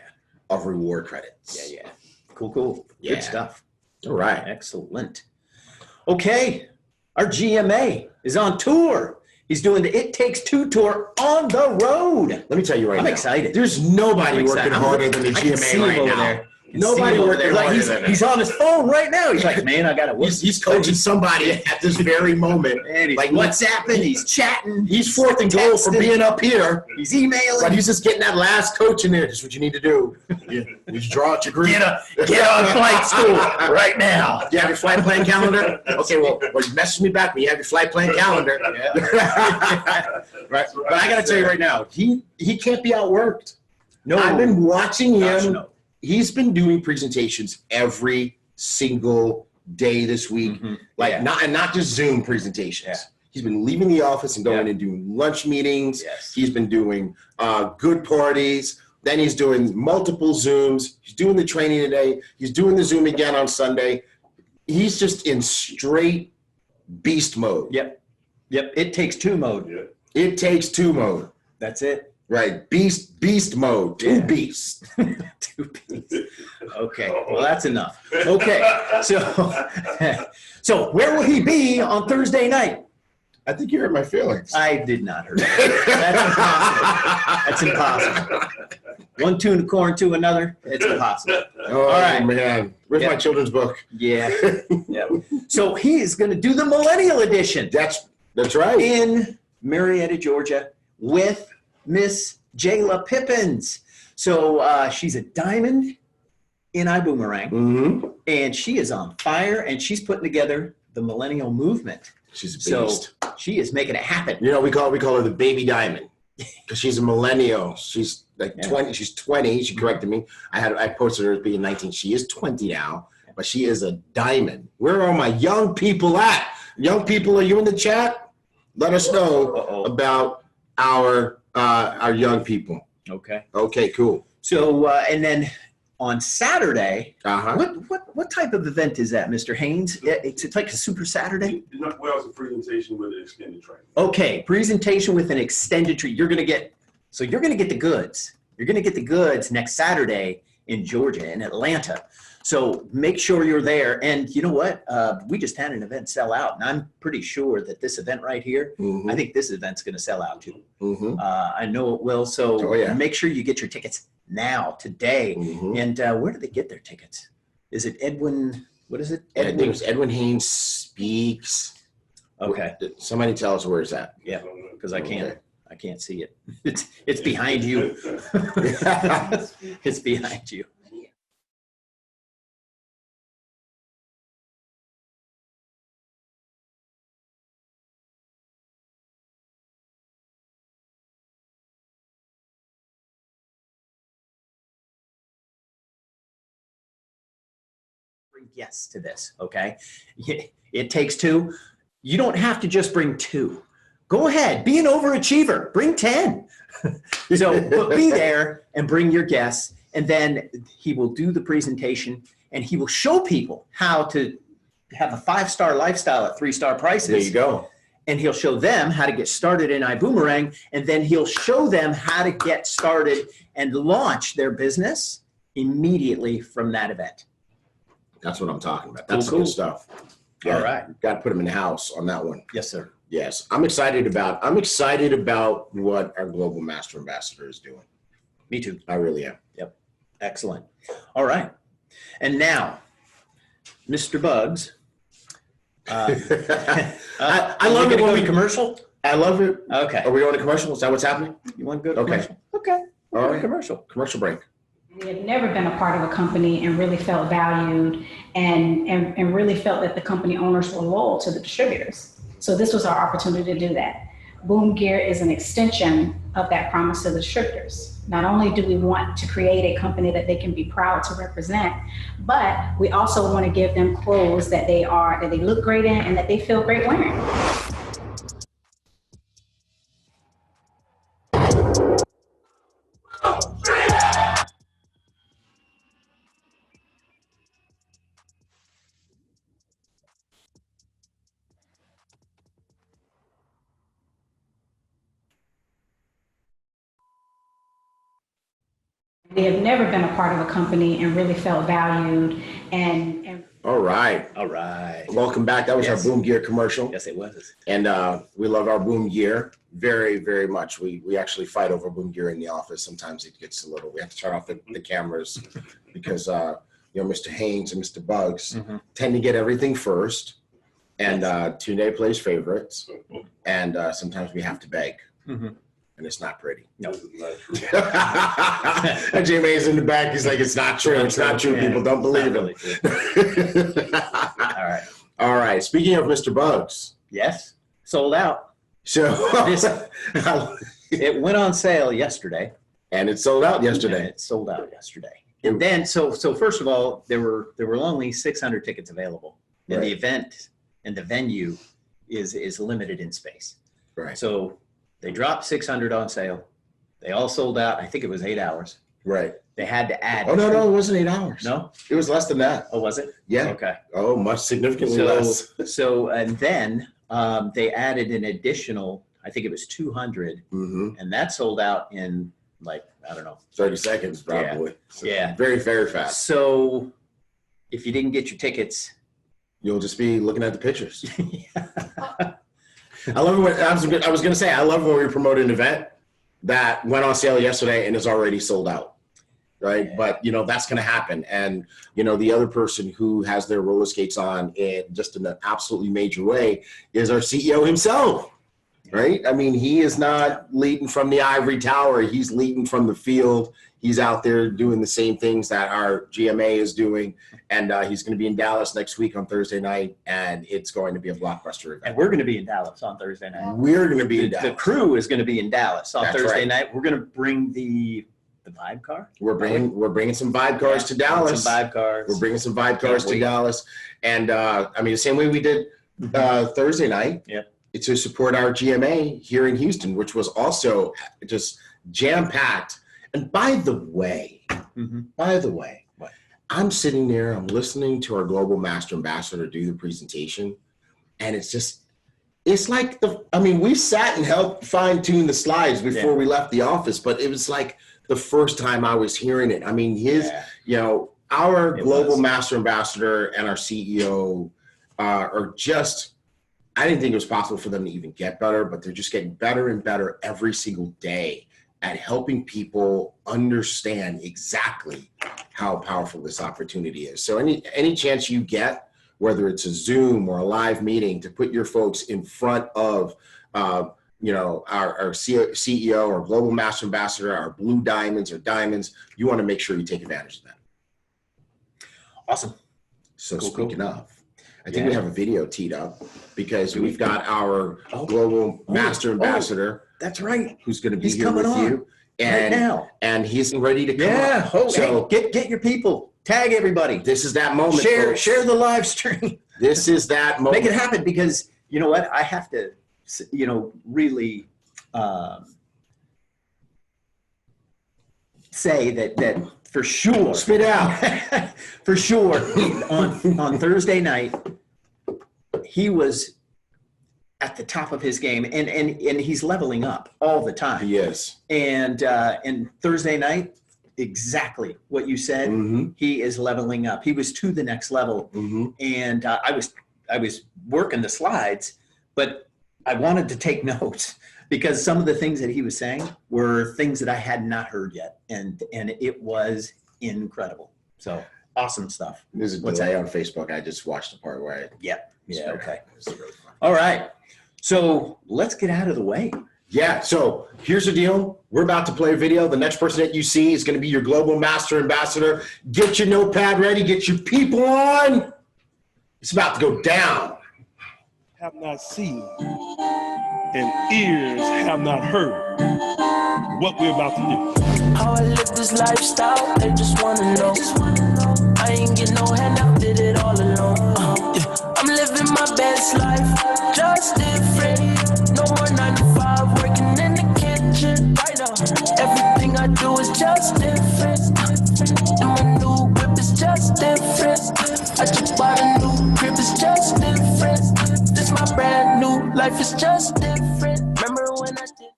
Of reward credits. Yeah. Cool. Yeah. Good stuff. All right. Excellent. Okay. Our GMA is on tour. He's doing the It Takes Two tour on the road. Let me tell you right now. I'm excited. There's nobody I'm working excited. harder than the I can see GMA him right over now. there. Nobody working harder than he's on his phone right now. He's like, man, I got to work. He's coaching somebody at this very moment. And he's like WhatsApping, he's chatting. He's fourth and goal for being up here. He's emailing. But he's just getting that last coach in there. This is what you need to do. You just draw out your group. Get on flight school right now. You have your flight plan calendar? Okay, well, you message me back when you have your flight plan calendar. Right. But I got to tell you right now, he can't be outworked. No. I've been watching Gosh, him. no. He's been doing presentations every single day this week, not just Zoom presentations. Yeah. He's been leaving the office and going and doing lunch meetings. Yes. He's been doing good parties. Then he's doing multiple Zooms. He's doing the training today. He's doing the Zoom again on Sunday. He's just in straight beast mode. Yep. It takes two mode. Yeah. It takes two mode. That's it. Right. Beast mode. Two beasts. Two pieces. Okay. Well, that's enough. Okay. So where will he be on Thursday night? I think you hurt my feelings. I did not hurt. That's impossible. One tune of corn to another. It's impossible. Oh, all right, man. Where's my children's book? Yeah. So he is going to do the Millennial Edition. That's right. In Marietta, Georgia, with Miss Jayla Pippins. So she's a diamond in Ibüümerang, and she is on fire, and she's putting together the millennial movement. She's a beast. So she is making it happen. You know, we call her the baby diamond because she's a millennial. She's like 20. She's 20. She corrected me. I posted her as being 19. She is 20 now, but she is a diamond. Where are my young people at? Young people, are you in the chat? Let us know about our young people. Okay. Okay, cool. So and then on Saturday, Uh-huh. what type of event is that, Mr. Haynes? It's like a Super Saturday? Well, it's a presentation with an extended training. Okay, presentation with an extended treat. You're gonna get the goods. You're gonna get the goods next Saturday in Georgia, in Atlanta. So make sure you're there. And you know what? We just had an event sell out, and I'm pretty sure that this event right here, I think this event's gonna sell out too. Mm-hmm. I know it will. So Oh, yeah. make sure you get your tickets now, today. Mm-hmm. And where do they get their tickets? Is it Edwin? What is it? I think it's Edwin Haynes Speaks. Okay, Somebody tell us where it's at. yeah, because I can't. Okay. I can't see it. It's behind you. It's behind you. Bring guests to this, okay? It takes two. You don't have to just bring two. Go ahead, be an overachiever. Bring 10. So, but be there and bring your guests, and then he will do the presentation, and he will show people how to have a 5-star lifestyle at 3-star prices. There you go. And he'll show them how to get started in Ibüümerang, and then he'll show them how to get started and launch their business immediately from that event. That's what I'm talking about. That's Cool. good stuff. Yeah, All right. Got to put them in the house on that one. Yes, sir. Yes, I'm excited about what our global master ambassador is doing. Me too. I really am. Excellent. All right. And now, Mr. Buggs. I love it go when to we commercial. I love it. Okay. Are we going to commercial? Is that what's happening? You want to go to Okay. commercial? Okay. All right. Commercial. Commercial break. We had never been a part of a company and really felt valued and really felt that the company owners were loyal to the distributors. So this was our opportunity to do that. Boom Gear is an extension of that promise to the distributors. Not only do we want to create a company that they can be proud to represent, but we also want to give them clothes that they look great in and that they feel great wearing. We have never been a part of a company and really felt valued and All right. All right. Welcome back. That was Yes. our Boom Gear commercial. Yes, it was. And we love our Boom Gear very, very much. We actually fight over Boom Gear in the office. Sometimes it gets a little, we have to turn off the cameras because, Mr. Haynes and Mr. Buggs tend to get everything first. And Tunde plays favorites. And sometimes we have to beg. And it's not pretty. No. And GMA's in the back. He's like, it's not true. It's not true. Yeah. People don't believe Not him. really. All right. All right. Speaking of Mr. Buggs. Yes. Sold out. So It went on sale yesterday. and it sold out And yesterday. it sold out yesterday. And then, so first of all, there were only 600 tickets available. And Right. the event and the venue is limited in space. Right. So they dropped 600 on sale. They all sold out. I think it was 8 hours. Right. They had to add. Oh, no, it wasn't 8 hours. No? It was less than that. Oh, was it? Yeah. Okay. Oh, much significantly less. And then they added an additional, I think it was 200, and that sold out in like, I don't know. 30 seconds, probably. Yeah. Very, very fast. So if you didn't get your tickets, You'll just be looking at the pictures. I love it when, I was going to say, I love when we promote an event that went on sale yesterday and is already sold out. Right. Yeah. But, that's going to happen. And, the other person who has their roller skates on in just in an absolutely major way is our CEO himself. Right. I mean, he is not leading from the ivory tower. He's leading from the field. He's out there doing the same things that our GMA is doing. And he's going to be in Dallas next week on Thursday night. And it's going to be a blockbuster event. and we're going to be in Dallas on Thursday night. We're going to be in The Dallas. crew is going to be in Dallas on That's Thursday right. night. We're going to bring the vibe car. We're bringing some vibe cars to Dallas. Some vibe cars. We're bringing some vibe cars to wait. Dallas. And the same way we did Thursday night. Yep. It's to support our GMA here in Houston, which was also just jam-packed. And by the way, I'm sitting there, I'm listening to our global master ambassador do the presentation, and it's like we sat and helped fine tune the slides before we left the office, but it was like the first time I was hearing it. I mean, our global master ambassador and our CEO are just, I didn't think it was possible for them to even get better, but they're just getting better and better every single day at helping people understand exactly how powerful this opportunity is. So any chance you get, whether it's a Zoom or a live meeting, to put your folks in front of, our CEO or global master ambassador, our blue diamonds or diamonds, you want to make sure you take advantage of that. Awesome. So speaking of, I think we have a video teed up because we've got our global master ambassador. That's right. Who's going to be here coming with on you right now. And he's ready to come up. Oh, so get your people. Tag everybody. This is that moment. Share the live stream. This is that moment. Make it happen, because you know what? I have to, really say that for sure. Spit out. For sure. On Thursday night, he was at the top of his game, and he's leveling up all the time. Yes. And Thursday night, exactly what you said. Mm-hmm. He is leveling up. He was to the next level. Mm-hmm. And I was working the slides, but I wanted to take notes because some of the things that he was saying were things that I had not heard yet, and it was incredible. So awesome stuff. There's a delay on Facebook. I just watched the part where okay. All right. So let's get out of the way. Yeah, so here's the deal. We're about to play a video. The next person that you see is going to be your global master ambassador. Get your notepad ready. Get your people on. It's about to go down. Have not seen and ears have not heard what we're about to do. How I live this lifestyle, they just wanna know. I ain't get no handout, did it all alone. I'm living my best life, just different. No more 9 to 5, working in the kitchen. Right now, everything I do is just different. And my new whip is just different. I just bought a new crib, it's just different. This my brand new life is just different. Remember when I did?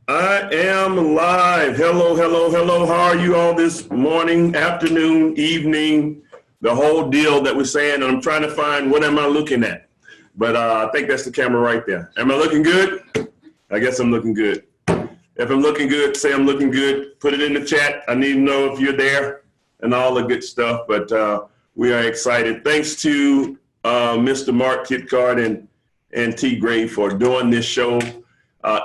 I am live. Hello, hello, hello. How are you all this morning, afternoon, evening, the whole deal that we're saying? And I'm trying to find what am I looking at. But I think that's the camera right there. Am I looking good? I guess I'm looking good. If I'm looking good, say I'm looking good. Put it in the chat. I need to know if you're there and all the good stuff. But we are excited. Thanks to Mr. Mark Kitcard and T. Gray for doing this show.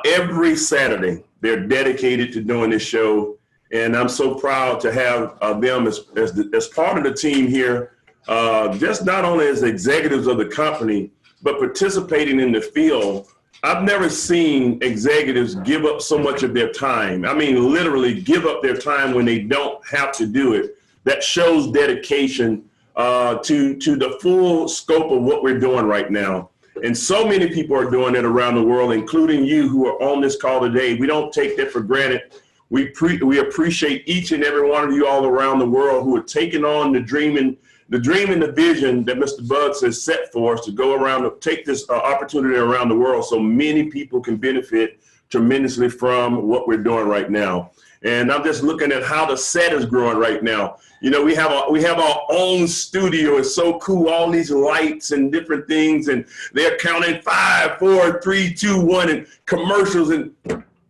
Every Saturday, they're dedicated to doing this show, and I'm so proud to have them as part of the team here, just not only as executives of the company, but participating in the field. I've never seen executives give up so much of their time. I mean, literally give up their time when they don't have to do it. That shows dedication to the full scope of what we're doing right now. And so many people are doing it around the world, including you who are on this call today. We don't take that for granted. We appreciate each and every one of you all around the world who are taking on the dream and the vision that Mr. Buggs has set for us to go around and take this opportunity around the world so many people can benefit tremendously from what we're doing right now. And I'm just looking at how the set is growing right now. You know, we have our own studio. It's so cool, all these lights and different things, and they're counting 5, 4, 3, 2, 1, and commercials, and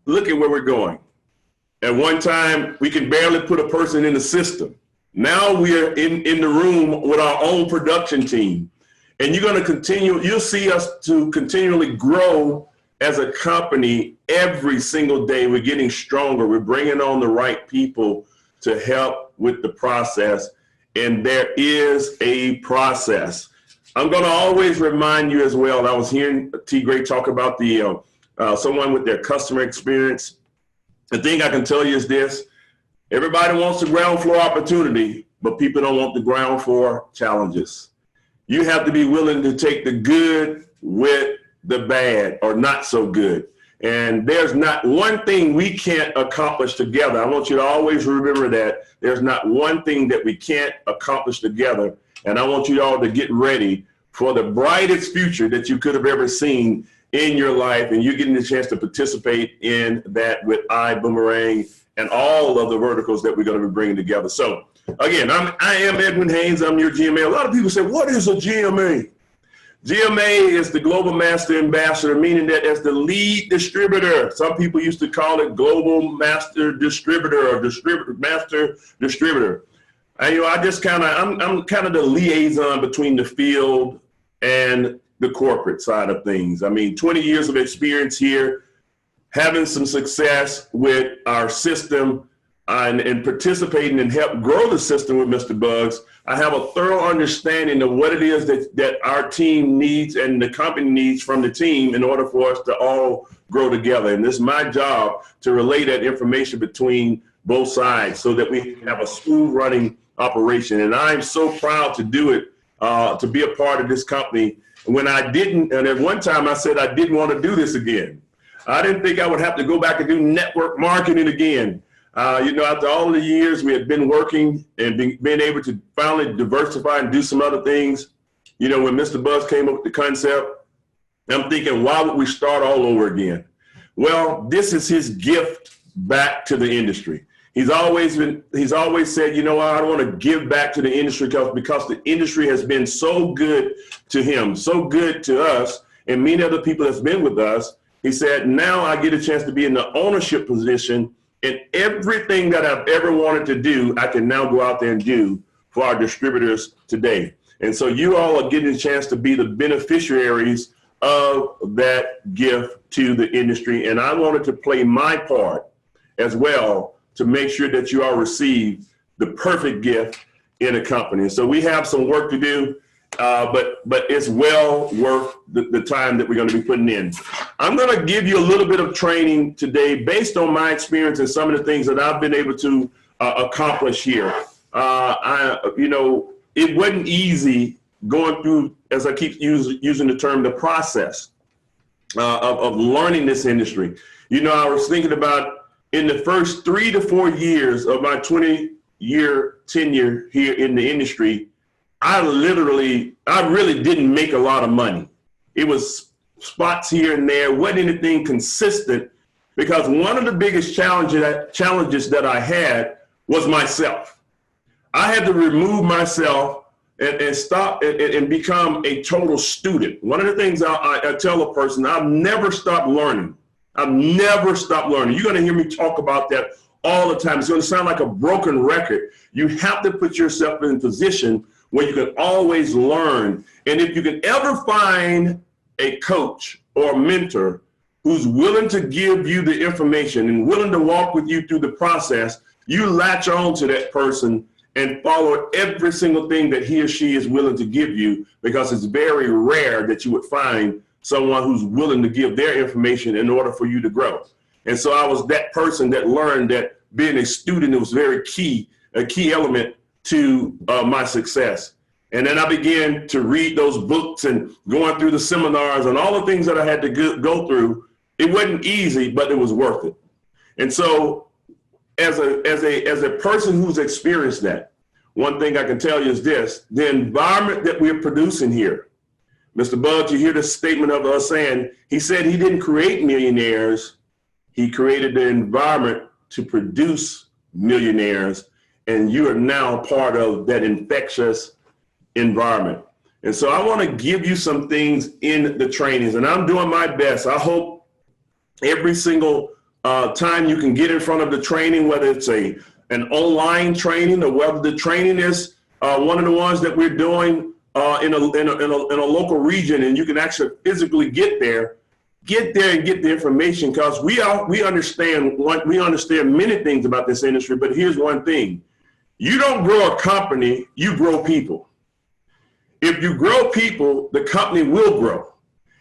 look at where we're going. At one time, we could barely put a person in the system. Now we're in the room with our own production team. And you're going to continue, you'll see us to continually grow as a company every single day. We're getting stronger. We're bringing on the right people to help with the process. And there is a process. I'm going to always remind you as well. I was hearing T. Gray talk about the someone with their customer experience. The thing I can tell you is this: everybody wants the ground floor opportunity, but people don't want the ground floor challenges. You have to be willing to take the good with the bad or not so good. And there's not one thing we can't accomplish together. I want you to always remember that. There's not one thing that we can't accomplish together. And I want you all to get ready for the brightest future that you could have ever seen in your life. And you're getting the chance to participate in that with Ibüümerang and all of the verticals that we're going to be bringing together. So again, I am Edwin Haynes. I'm your GMA. A lot of people say, what is a GMA? GMA is the Global Master Ambassador, meaning that as the lead distributor, some people used to call it Global Master Distributor or Master Distributor. And, I just I'm kind of the liaison between the field and the corporate side of things. 20 years of experience here, having some success with our system and participating and help grow the system with Mr. Buggs. I have a thorough understanding of what it is that our team needs and the company needs from the team in order for us to all grow together. And it's my job to relay that information between both sides so that we have a smooth running operation. And I'm so proud to do it, to be a part of this company. When I didn't, and at one time I said I didn't want to do this again. I didn't think I would have to go back and do network marketing again. After all the years we had been working and being able to finally diversify and do some other things, when Mr. Buggs came up with the concept, I'm thinking, why would we start all over again? Well, this is his gift back to the industry. He's always said, I don't want to give back to the industry because the industry has been so good to him, so good to us, and many other people that's been with us. He said, now I get a chance to be in the ownership position, and everything that I've ever wanted to do, I can now go out there and do for our distributors today. And so you all are getting a chance to be the beneficiaries of that gift to the industry. And I wanted to play my part as well to make sure that you all receive the perfect gift in a company. And so we have some work to do, but it's well worth the time that we're going to be putting in. I'm going to give you a little bit of training today based on my experience and some of the things that I've been able to accomplish here. It wasn't easy going through, as I keep using the term, the process of learning this industry. I was thinking about in the first 3 to 4 years of my 20-year tenure here in the industry, I really didn't make a lot of money. It was spots here and there, wasn't anything consistent, because one of the biggest challenges that I had was myself. I had to remove myself and stop and become a total student. One of the things I tell a person, I've never stopped learning. I've never stopped learning. You're going to hear me talk about that all the time. It's going to sound like a broken record. You have to put yourself in a position where you can always learn. And if you can ever find a coach or a mentor who's willing to give you the information and willing to walk with you through the process, you latch on to that person and follow every single thing that he or she is willing to give you, because it's very rare that you would find someone who's willing to give their information in order for you to grow. And so I was that person that learned that being a student was very key, a key element to my success. And then I began to read those books and going through the seminars and all the things that I had to go through. It wasn't easy, but it was worth it. And so as a person who's experienced that, one thing I can tell you is this: the environment that we're producing here, Mr. Buggs, you hear the statement of us saying, he said he didn't create millionaires, he created the environment to produce millionaires, and you are now part of that infectious environment. And so I want to give you some things in the trainings, and I'm doing my best. I hope every single time you can get in front of the training, whether it's an online training or whether the training is one of the ones that we're doing in a local region, and you can actually physically get there and get the information, because we understand many things about this industry. But here's one thing: you don't grow a company, you grow people. If you grow people, the company will grow.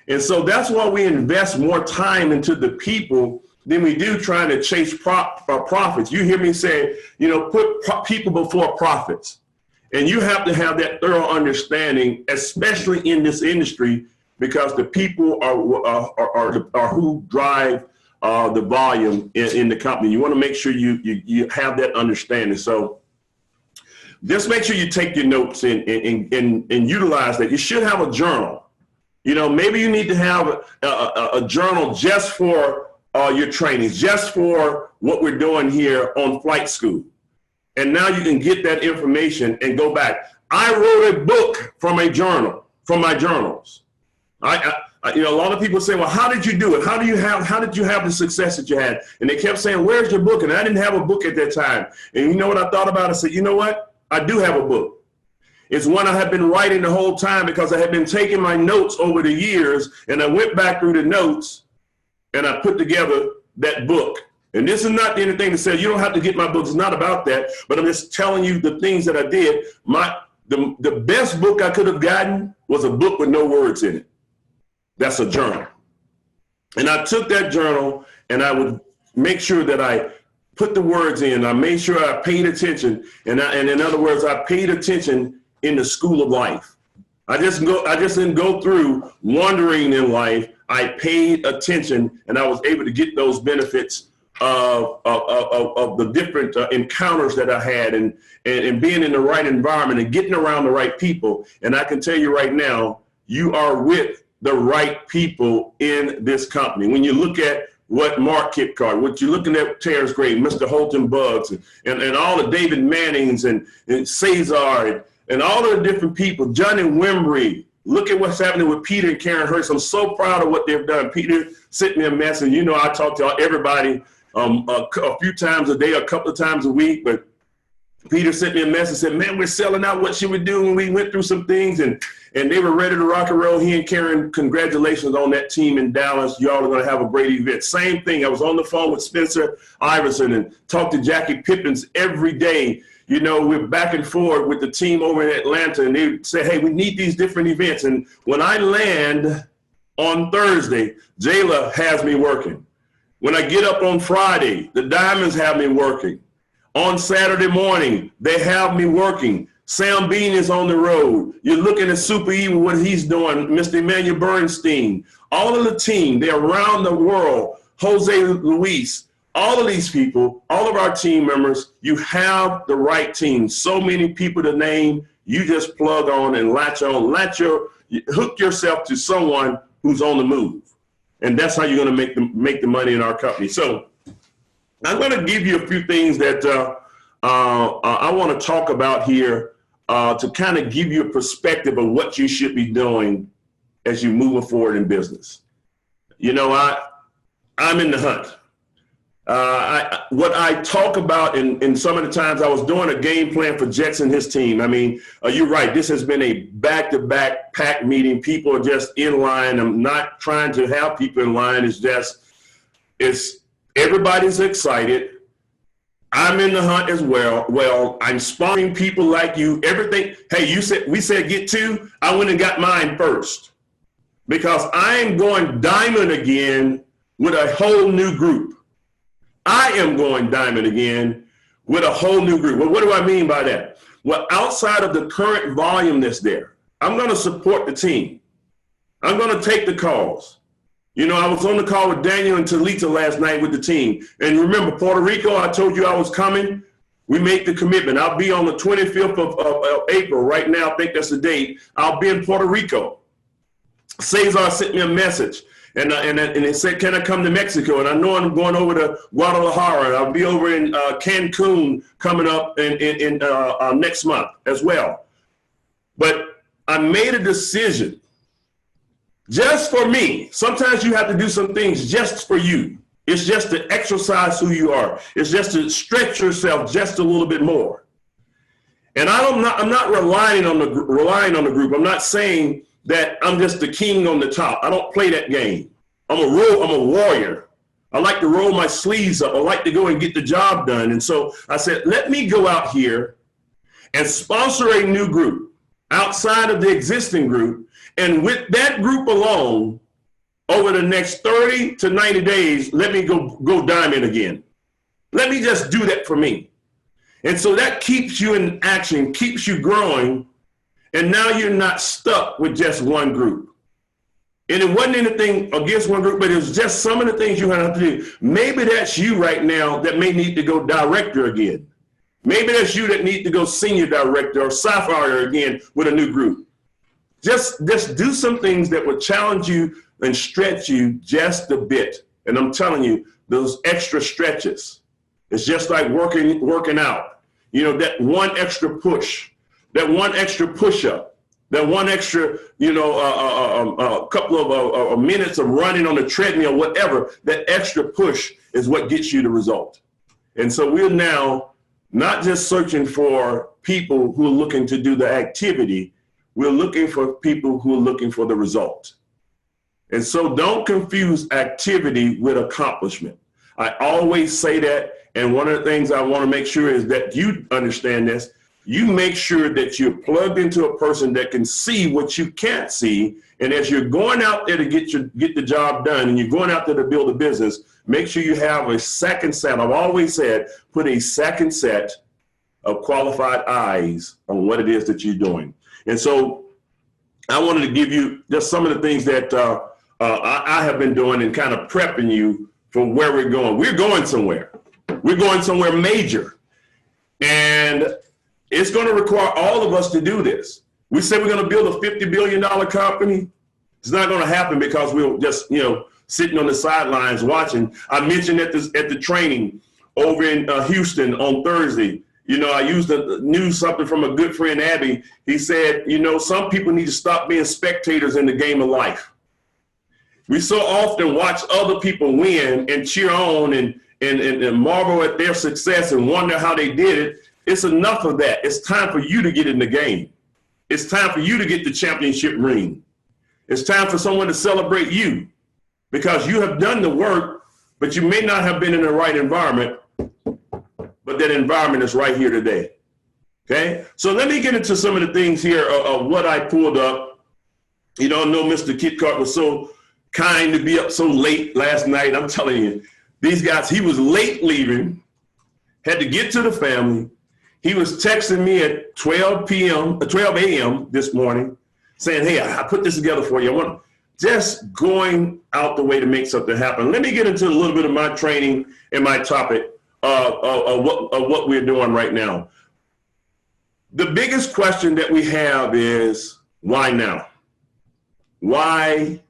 And so that's why we invest more time into the people than we do trying to chase profits. You hear me say, put people before profits. And you have to have that thorough understanding, especially in this industry, because the people are who drive the volume in the company. You want to make sure you have that understanding. So just make sure you take your notes and utilize that. You should have a journal. You know, maybe you need to have a journal just for your trainings, just for what we're doing here on flight school. And now you can get that information and go back. I wrote a book from a journal, from my journals. You know, a lot of people say, well, how did you do it? How did you have the success that you had? And they kept saying, where's your book? And I didn't have a book at that time. And you know what I thought about? I said, you know what? I do have a book. It's one I have been writing the whole time because I had been taking my notes over the years, and I went back through the notes and I put together that book. And this is not anything to say, you don't have to get my book. It's not about that, but I'm just telling you the things that I did. The best book I could have gotten was a book with no words in it. That's a journal. And I took that journal and I would make sure that I put the words in. I made sure I paid attention. And in other words, I paid attention in the school of life. I just didn't go through wandering in life. I paid attention and I was able to get those benefits of the different encounters that I had and being in the right environment and getting around the right people. And I can tell you right now, you are with the right people in this company. When you look at what Mark Kipcard, what you're looking at Terrence Gray, Mr. Holton Buggs, and all the David Mannings and Cesar and all the different people, Johnny Wimbrey. Look at what's happening with Peter and Karen Hurst. I'm so proud of what they've done. Peter sent me a message. You know, I talk to everybody a few times a day, a couple of times a week, but Peter sent me a message, said, man, we're selling out. What should we do? When we went through some things and they were ready to rock and roll. He and Karen, congratulations on that team in Dallas. Y'all are going to have a great event. Same thing. I was on the phone with Spencer Iverson and talked to Jackie Pippins every day. You know, we're back and forth with the team over in Atlanta, and they say, hey, we need these different events. And when I land on Thursday, Jayla has me working. When I get up on Friday, the Diamonds have me working. On Saturday morning, they have me working. Sam Bean is on the road. You're looking at Super Evil, what he's doing, Mr. Emmanuel Bernstein. All of the team, they're around the world. Jose Luis, all of these people, all of our team members, you have the right team. So many people to name, you just plug on and hook yourself to someone who's on the move. And that's how you're going to make the money in our company. So I'm going to give you a few things that I want to talk about here to kind of give you a perspective of what you should be doing as you're moving forward in business. You know, I'm in the hunt. What I talk about in some of the times I was doing a game plan for Jets and his team. I mean, you're right. This has been a back-to-back pack meeting. People are just in line. I'm not trying to have people in line. It's everybody's excited. I'm in the hunt as well. Well, I'm sponsoring people like you. Everything. Hey, we said get two. I went and got mine first because I'm going diamond again with a whole new group. I am going diamond again with a whole new group. Well, what do I mean by that? Well, outside of the current volume that's there, I'm going to support the team. I'm going to take the calls. You know, I was on the call with Daniel and Talita last night with the team. And remember, Puerto Rico, I told you I was coming. We made the commitment. I'll be on the 25th of April. Right now, I think that's the date. I'll be in Puerto Rico. Cesar sent me a message. And they said, can I come to Mexico? And I know I'm going over to Guadalajara. I'll be over in Cancun coming up in next month as well. But I made a decision just for me. Sometimes you have to do some things just for you. It's just to exercise who you are. It's just to stretch yourself just a little bit more. And I'm not relying on the group. I'm not saying that I'm just the king on the top. I don't play that game. I'm a warrior. I like to roll my sleeves up. I like to go and get the job done. And so I said, let me go out here and sponsor a new group outside of the existing group. And with that group alone, over the next 30 to 90 days, let me go diamond again. Let me just do that for me. And so that keeps you in action, keeps you growing. And now you're not stuck with just one group. And it wasn't anything against one group, but it was just some of the things you have to do. Maybe that's you right now that may need to go director again. Maybe that's you that need to go senior director or sapphire again with a new group. Just do some things that will challenge you and stretch you just a bit. And I'm telling you, those extra stretches, it's just like working out. You know, that one extra push, that one extra push-up, that one extra, a couple of minutes of running on the treadmill, whatever, that extra push is what gets you the result. And so we're now not just searching for people who are looking to do the activity, we're looking for people who are looking for the result. And so don't confuse activity with accomplishment. I always say that, and one of the things I want to make sure is that you understand this. You make sure that you're plugged into a person that can see what you can't see. And as you're going out there to get the job done and you're going out there to build a business, make sure you have a second set. I've always said, put a second set of qualified eyes on what it is that you're doing. And so I wanted to give you just some of the things that I have been doing and kind of prepping you for where we're going. We're going somewhere. We're going somewhere major. And it's going to require all of us to do this. We say we're going to build a $50 billion company. It's not going to happen because we're just, sitting on the sidelines watching. I mentioned at the training over in Houston on Thursday, I used the news, something from a good friend, Abby. He said, some people need to stop being spectators in the game of life. We so often watch other people win and cheer on and marvel at their success and wonder how they did it. It's enough of that. It's time for you to get in the game. It's time for you to get the championship ring. It's time for someone to celebrate you because you have done the work, but you may not have been in the right environment, but that environment is right here today. Okay? So let me get into some of the things here of what I pulled up. I know Mr. Kit Cart was so kind to be up so late last night. I'm telling you, these guys, he was late leaving, had to get to the family. He was texting me at 12 a.m. this morning saying, hey, I put this together for you. I want just going out the way to make something happen. Let me get into a little bit of my training and my topic of what we're doing right now. The biggest question that we have is, why now? Why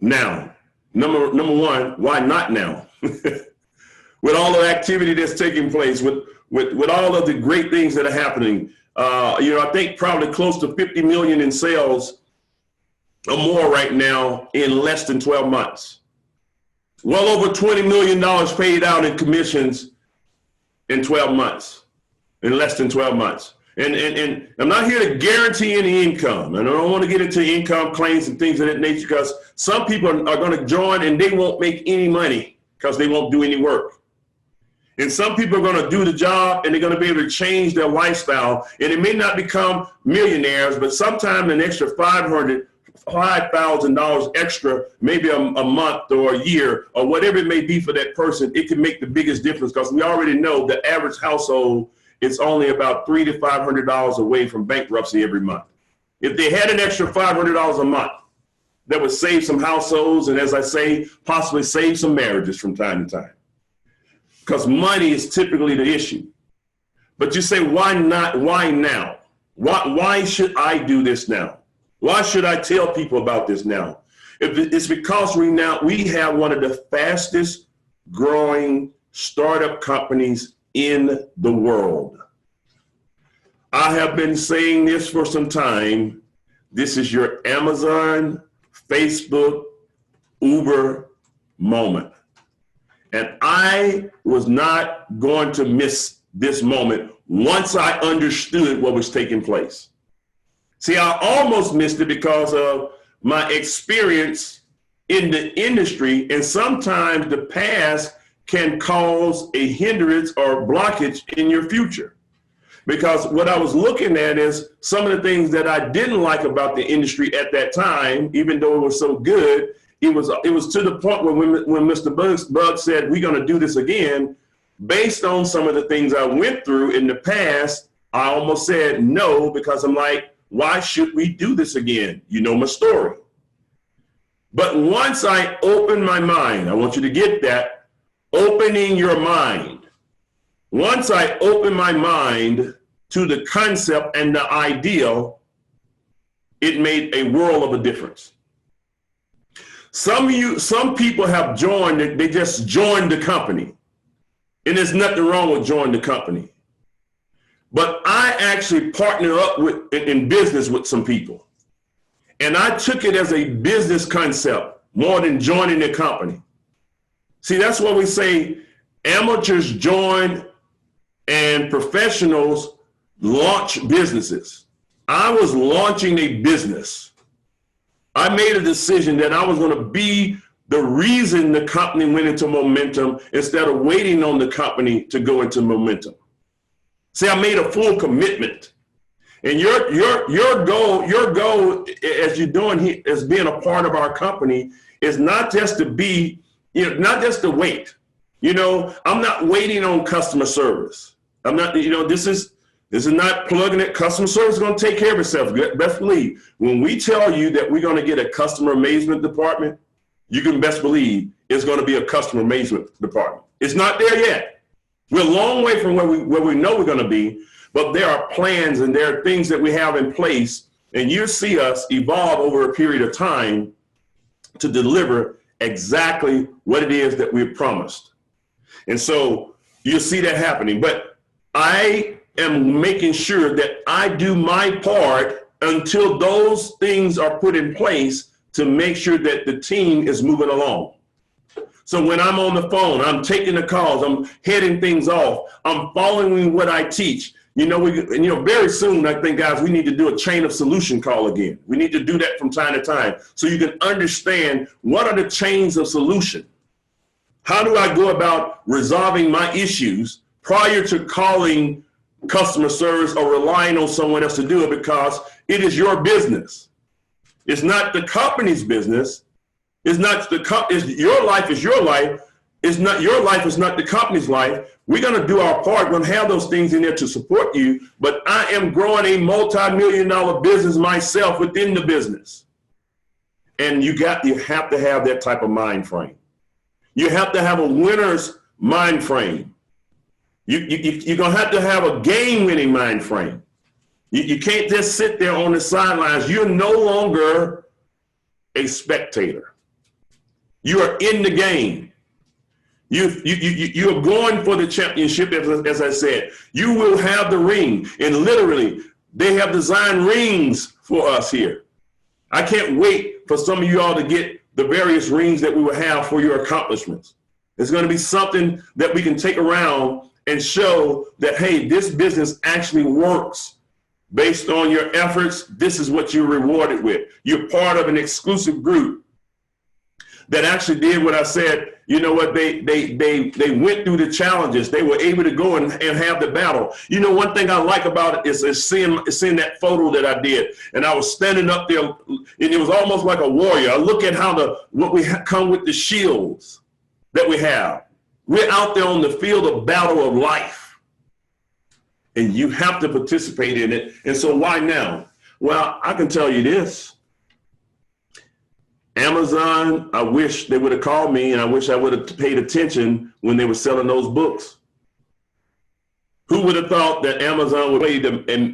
now? Number one, why not now? With all the activity that's taking place, with all of the great things that are happening, I think probably close to 50 million in sales or more right now in less than 12 months. Well over $20 million paid out in commissions in 12 months, in less than 12 months. And I'm not here to guarantee any income. And I don't want to get into income claims and things of that nature because some people are going to join and they won't make any money because they won't do any work. And some people are going to do the job and they're going to be able to change their lifestyle. And it may not become millionaires, but sometime an extra $5,000 extra, maybe a month or a year or whatever it may be for that person, it can make the biggest difference because we already know the average household is only about $300 to $500 away from bankruptcy every month. If they had an extra $500 a month, that would save some households and, as I say, possibly save some marriages from time to time. Because money is typically the issue. But you say, why not? Why now? Why should I do this now? Why should I tell people about this now? It's because we have one of the fastest growing startup companies in the world. I have been saying this for some time. This is your Amazon, Facebook, Uber moment. And I was not going to miss this moment once I understood what was taking place. See, I almost missed it because of my experience in the industry, and sometimes the past can cause a hindrance or blockage in your future. Because what I was looking at is some of the things that I didn't like about the industry at that time, even though it was so good. It was to the point where when Mr. Buggs said, we're going to do this again, based on some of the things I went through in the past, I almost said no, because I'm like, why should we do this again? You know my story. But once I open my mind, I want you to get that, opening your mind. Once I open my mind to the concept and the ideal, it made a world of a difference. Some people have joined, they just joined the company. And there's nothing wrong with joining the company. But I actually partner up in business with some people. And I took it as a business concept more than joining the company. See, that's why we say amateurs join and professionals launch businesses. I was launching a business. I made a decision that I was going to be the reason the company went into momentum instead of waiting on the company to go into momentum. See, I made a full commitment. And your goal as you're doing here, as being a part of our company, is not just to be, not just to wait. I'm not waiting on customer service. I'm not, this is not plugging it. Customer service is going to take care of itself. Best believe, when we tell you that we're going to get a customer amazement department, you can best believe it's going to be a customer amazement department. It's not there yet. We're a long way from where we know we're going to be, but there are plans and there are things that we have in place, and you see us evolve over a period of time to deliver exactly what it is that we've promised. And so you'll see that happening. But I am making sure that I do my part until those things are put in place to make sure that the team is moving along. So when I'm on the phone, I'm taking the calls, I'm heading things off, I'm following what I teach. Very soon, I think, guys, we need to do a chain of solution call again. We need to do that from time to time so you can understand what are the chains of solution. How do I go about resolving my issues prior to calling customer service or relying on someone else to do it, because it is your business. It's not the company's business. It's not your life is your life. It's not your life. It's not the company's life. We're going to do our part. We're going to have those things in there to support you. But I am growing a multi-million-dollar business myself within the business. And you have to have that type of mind frame. You have to have a winner's mind frame. You're going to have a game-winning mind frame. You can't just sit there on the sidelines. You're no longer a spectator. You are in the game. You're going for the championship, as I said. You will have the ring. And literally, they have designed rings for us here. I can't wait for some of you all to get the various rings that we will have for your accomplishments. It's going to be something that we can take around and show that, hey, this business actually works. Based on your efforts, this is what you're rewarded with. You're part of an exclusive group that actually did what I said. You know what? They went through the challenges. They were able to go and have the battle. One thing I like about it is seeing that photo that I did, and I was standing up there, and it was almost like a warrior. I look at how what we come with the shields that we have. We're out there on the field of battle of life. And you have to participate in it. And so why now? Well, I can tell you this. Amazon, I wish they would have called me, and I wish I would have paid attention when they were selling those books. Who would have thought that Amazon would play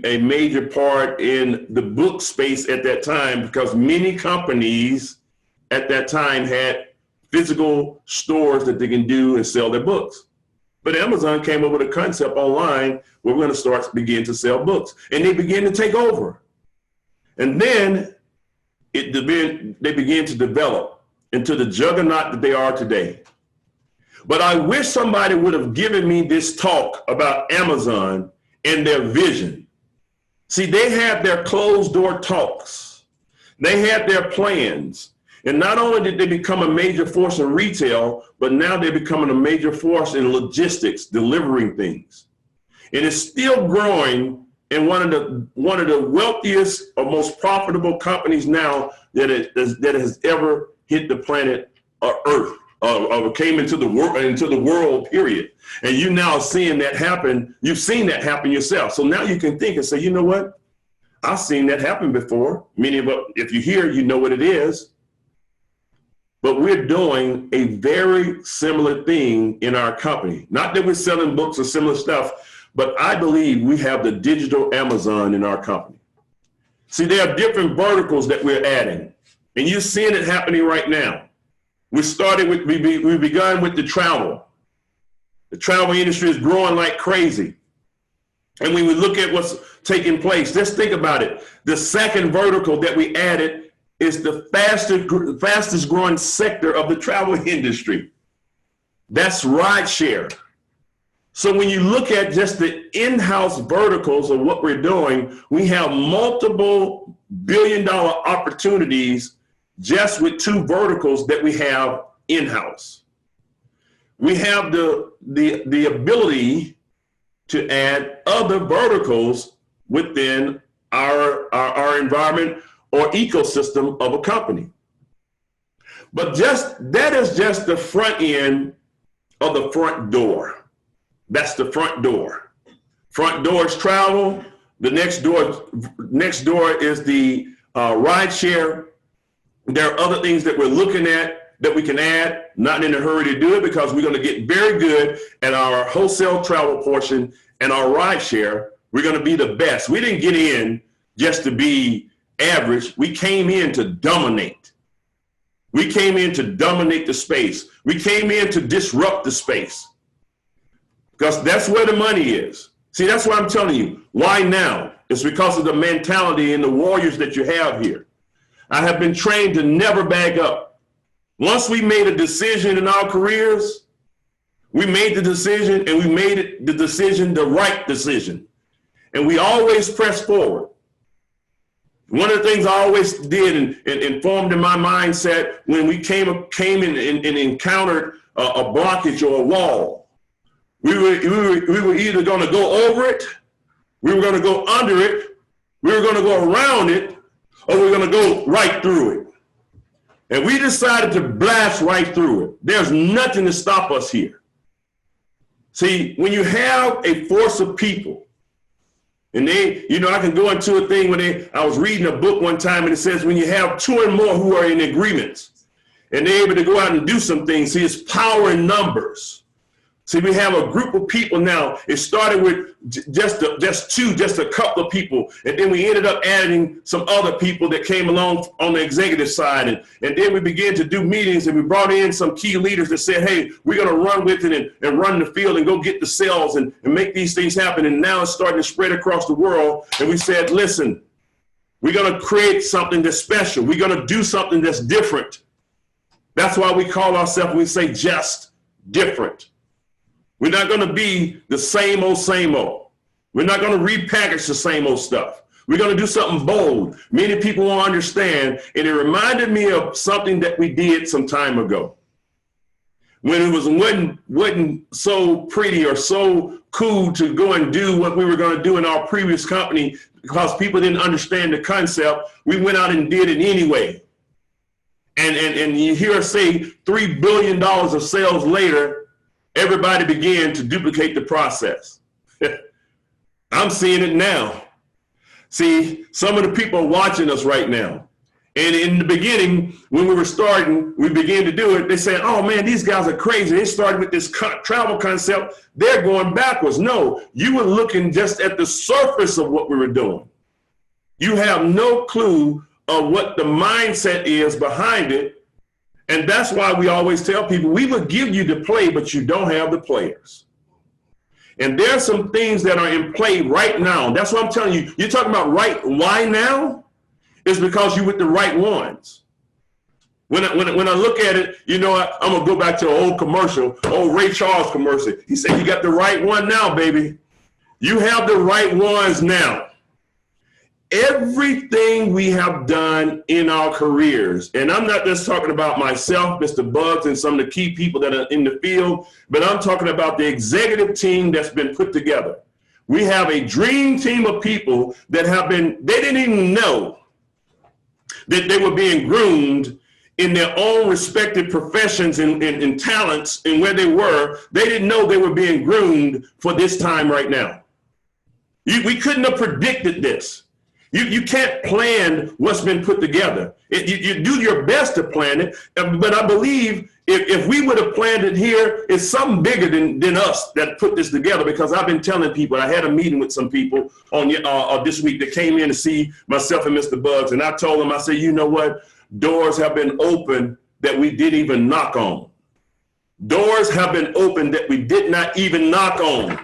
a major part in the book space at that time, because many companies at that time had physical stores that they can do and sell their books. But Amazon came up with a concept online where we're going to begin to sell books. And they began to take over. And then they began to develop into the juggernaut that they are today. But I wish somebody would have given me this talk about Amazon and their vision. See, they had their closed door talks. They had their plans. And not only did they become a major force in retail, but now they're becoming a major force in logistics, delivering things. And it's still growing, and one of the wealthiest or most profitable companies now that has ever hit the planet Earth, or came into the world, period. And you now seeing that happen. You've seen that happen yourself. So now you can think and say, you know what? I've seen that happen before. Many of us, if you hear, you know what it is. but we're doing a very similar thing in our company. Not that we're selling books or similar stuff, but I believe we have the digital Amazon in our company. See, there are different verticals that we're adding, and you're seeing it happening right now. We begun with the travel. The travel industry is growing like crazy. And when we look at what's taking place, just think about it. The second vertical that we added is the fastest growing sector of the travel industry. That's rideshare. So when you look at just the in-house verticals of what we're doing, we have multiple billion-dollar opportunities just with two verticals that we have in-house. We have the ability to add other verticals within our environment or ecosystem of a company. But that is just the front end of the front door. That's the front door. Front door is travel. The next door is the rideshare. There are other things that we're looking at that we can add, not in a hurry to do it because we're going to get very good at our wholesale travel portion and our rideshare. We're going to be the best. We didn't get in just to be average. We came in to dominate. We came in to dominate the space. We came in to disrupt the space because that's where the money is. See, that's why I'm telling you. Why now? It's because of the mentality and the warriors that you have here. I have been trained to never back up. Once we made a decision in our careers, we made the decision and we made it the decision, the right decision. And we always press forward. One of the things I always did and formed in my mindset when we came in and encountered a blockage or a wall, we were either going to go over it, we were going to go under it, we were going to go around it, or we're going to go right through it. And we decided to blast right through it. There's nothing to stop us here. See, when you have a force of people, and I can go into a thing I was reading a book one time and it says when you have two or more who are in agreement and they're able to go out and do some things, see, it's power in numbers. See, we have a group of people now. It started with just a couple of people. And then we ended up adding some other people that came along on the executive side. And then we began to do meetings and we brought in some key leaders that said, hey, we're going to run with it and run the field and go get the sales and make these things happen. And now it's starting to spread across the world. And we said, listen, we're going to create something that's special. We're going to do something that's different. That's why we call ourselves, we say just different. We're not going to be the same old, same old. We're not going to repackage the same old stuff. We're going to do something bold. Many people won't understand. And it reminded me of something that we did some time ago. When it wasn't so pretty or so cool to go and do what we were going to do in our previous company because people didn't understand the concept, we went out and did it anyway. And you hear us say $3 billion of sales later, everybody began to duplicate the process. I'm seeing it now. See, some of the people are watching us right now. And in the beginning, when we were starting, we began to do it. They said, oh man, these guys are crazy. They started with this travel concept. They're going backwards. No, you were looking just at the surface of what we were doing. You have no clue of what the mindset is behind it. And that's why we always tell people, we will give you the play, but you don't have the players. And there's some things that are in play right now. That's what I'm telling you. You're talking about why now? It's because you're with the right ones. When I look at it, I'm going to go back to an old commercial, old Ray Charles commercial. He said, you got the right one now, baby. You have the right ones now. Everything we have done in our careers, and I'm not just talking about myself, Mr. Buggs, and some of the key people that are in the field, but I'm talking about the executive team that's been put together. We have a dream team of people that they didn't even know that they were being groomed in their own respective professions and talents and where they were. They didn't know they were being groomed for this time right now. We couldn't have predicted this. You can't plan what's been put together. You do your best to plan it, but I believe if we would have planned it here, it's something bigger than us that put this together, because I've been telling people, I had a meeting with some people on this week that came in to see myself and Mr. Buggs, and I told them, I said, you know what? Doors have been open that we didn't even knock on. Doors have been open that we did not even knock on.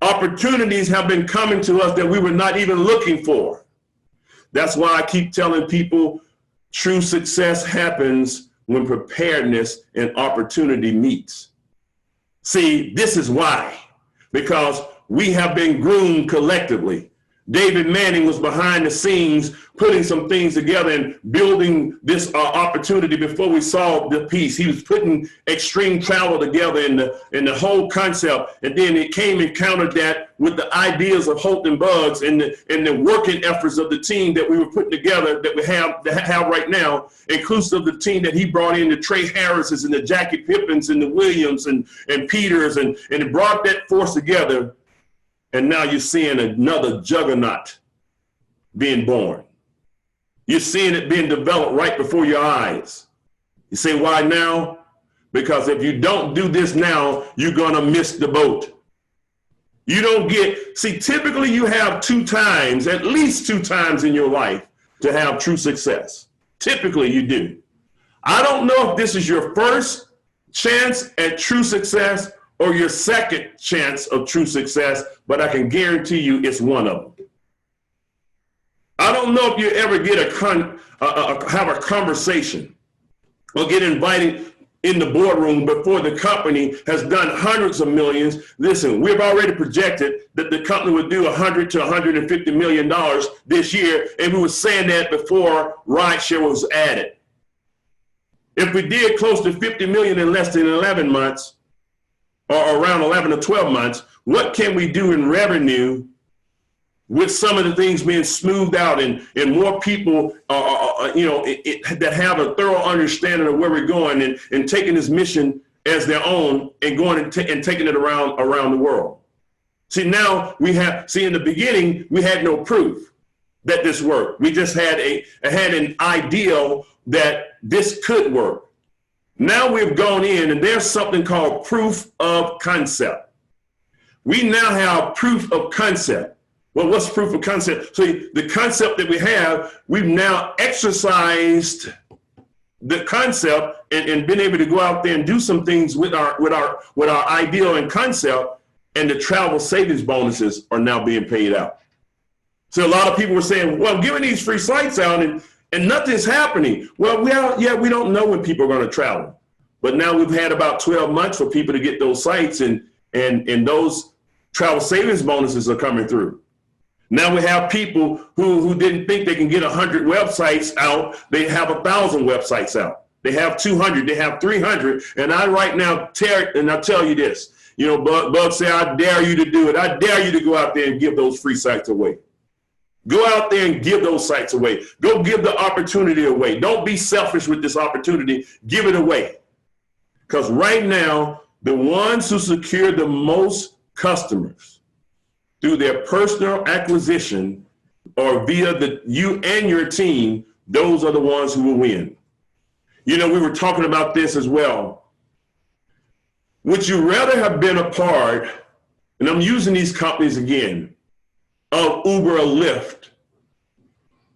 Opportunities have been coming to us that we were not even looking for. That's why I keep telling people true success happens when preparedness and opportunity meets. See, this is why, because we have been groomed collectively. David Manning was behind the scenes putting some things together and building this opportunity before we saw the piece. He was putting extreme travel together in the whole concept, and then it came and countered that with the ideas of Holton and Buggs and the working efforts of the team that we were putting together that we have right now, inclusive of the team that he brought in, the Trey Harrises and the Jackie Pippins and the Williams and Peters, and it brought that force together. And now you're seeing another juggernaut being born. You're seeing it being developed right before your eyes. You say, why now? Because if you don't do this now, you're going to miss the boat. You don't typically you have at least two times in your life to have true success. Typically you do. I don't know if this is your first chance at true success or your second chance of true success, but I can guarantee you it's one of them. I don't know if you ever get have a conversation or get invited in the boardroom before the company has done hundreds of millions. Listen, we've already projected that the company would do $100 to $150 million this year, and we were saying that before rideshare was added. If we did close to 50 million in less than 11 months, or around 11 to 12 months, what can we do in revenue with some of the things being smoothed out and more people, that have a thorough understanding of where we're going and taking this mission as their own and going and taking it around the world. See, now in the beginning, we had no proof that this worked. We just had an ideal that this could work. Now we've gone in and there's something called proof of concept. We now have proof of concept. Well, what's proof of concept? So the concept that we have, we've now exercised the concept and been able to go out there and do some things with our ideal and concept, and the travel savings bonuses are now being paid out. So a lot of people were saying, well, I'm giving these free sites out and nothing's happening. Well, we don't know when people are going to travel. But now we've had about 12 months for people to get those sites, and those travel savings bonuses are coming through. Now we have people who didn't think they can get 100 websites out. They have 1,000 websites out. They have 200, they have 300. And I right now I'll tell you this, Bug say, I dare you to do it. I dare you to go out there and give those free sites away. Go out there and give those sites away. Go give the opportunity away. Don't be selfish with this opportunity. Give it away. Because right now, the ones who secure the most customers through their personal acquisition or via you and your team, those are the ones who will win. We were talking about this as well. Would you rather have been a part, and I'm using these companies again, of Uber or Lyft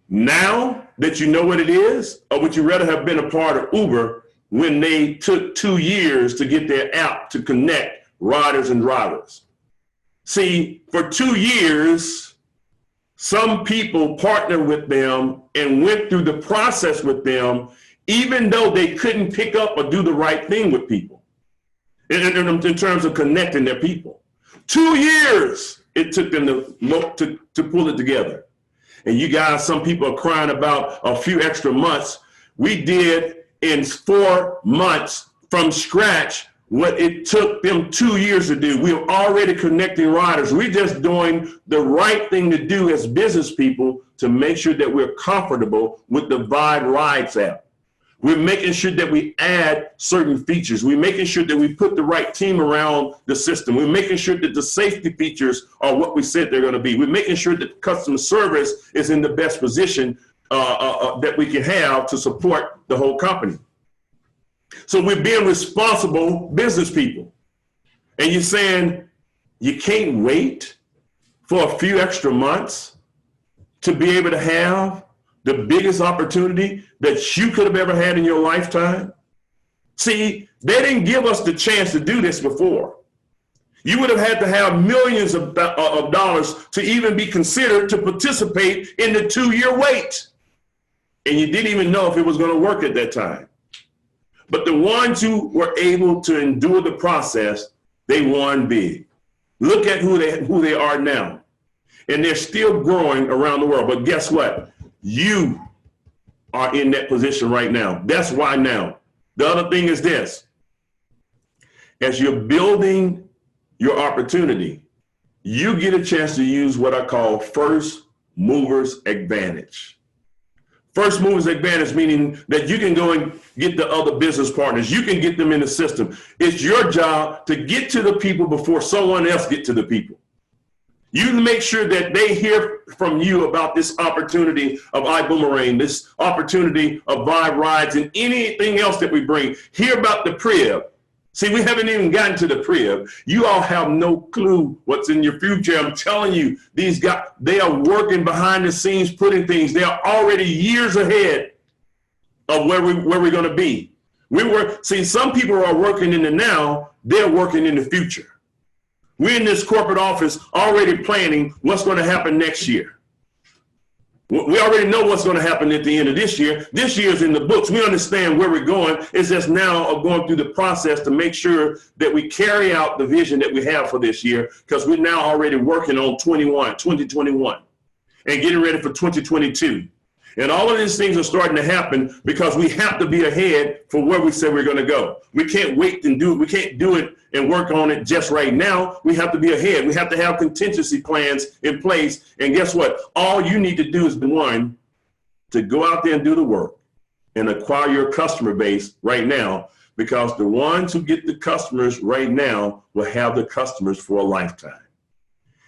now that you know what it is, or would you rather have been a part of Uber when they took 2 years to get their app to connect riders and drivers? See, for 2 years, some people partnered with them and went through the process with them, even though they couldn't pick up or do the right thing with people in terms of connecting their people. 2 years it took them to pull it together. And you guys, some people are crying about a few extra months. We did in 4 months from scratch what it took them 2 years to do. We're already connecting riders. We're just doing the right thing to do as business people to make sure that we're comfortable with the Vibe Rides app. We're making sure that we add certain features. We're making sure that we put the right team around the system. We're making sure that the safety features are what we said they're going to be. We're making sure that customer service is in the best position that we can have to support the whole company. So we're being responsible business people. And you're saying you can't wait for a few extra months to be able to have the biggest opportunity that you could have ever had in your lifetime? See, they didn't give us the chance to do this before. You would have had to have millions of dollars to even be considered to participate in the 2-year wait. And you didn't even know if it was going to work at that time. But the ones who were able to endure the process, they won big. Look at who they are now. And they're still growing around the world. But guess what? You are in that position right now. That's why now. The other thing is this. As you're building your opportunity, you get a chance to use what I call first mover's advantage. First mover's advantage, meaning that you can go and get the other business partners. You can get them in the system. It's your job to get to the people before someone else gets to the people. You make sure that they hear from you about this opportunity of Ibüümerang, this opportunity of Vibe Rides, and anything else that we bring. Hear about the crib. See, we haven't even gotten to the crib. You all have no clue what's in your future. I'm telling you, these guys, they are working behind the scenes, putting things. They are already years ahead of where we're going to be. See, some people are working in the now. They're working in the future. We're in this corporate office already planning what's going to happen next year. We already know what's going to happen at the end of this year. This year's in the books. We understand where we're going. It's just now of going through the process to make sure that we carry out the vision that we have for this year, because we're now already working on 2021, and getting ready for 2022. And all of these things are starting to happen because we have to be ahead for where we said we're going to go. We can't wait and do it. We can't do it and work on it just right now. We have to be ahead. We have to have contingency plans in place. And guess what? All you need to do is, one, to go out there and do the work and acquire your customer base right now, because the ones who get the customers right now will have the customers for a lifetime.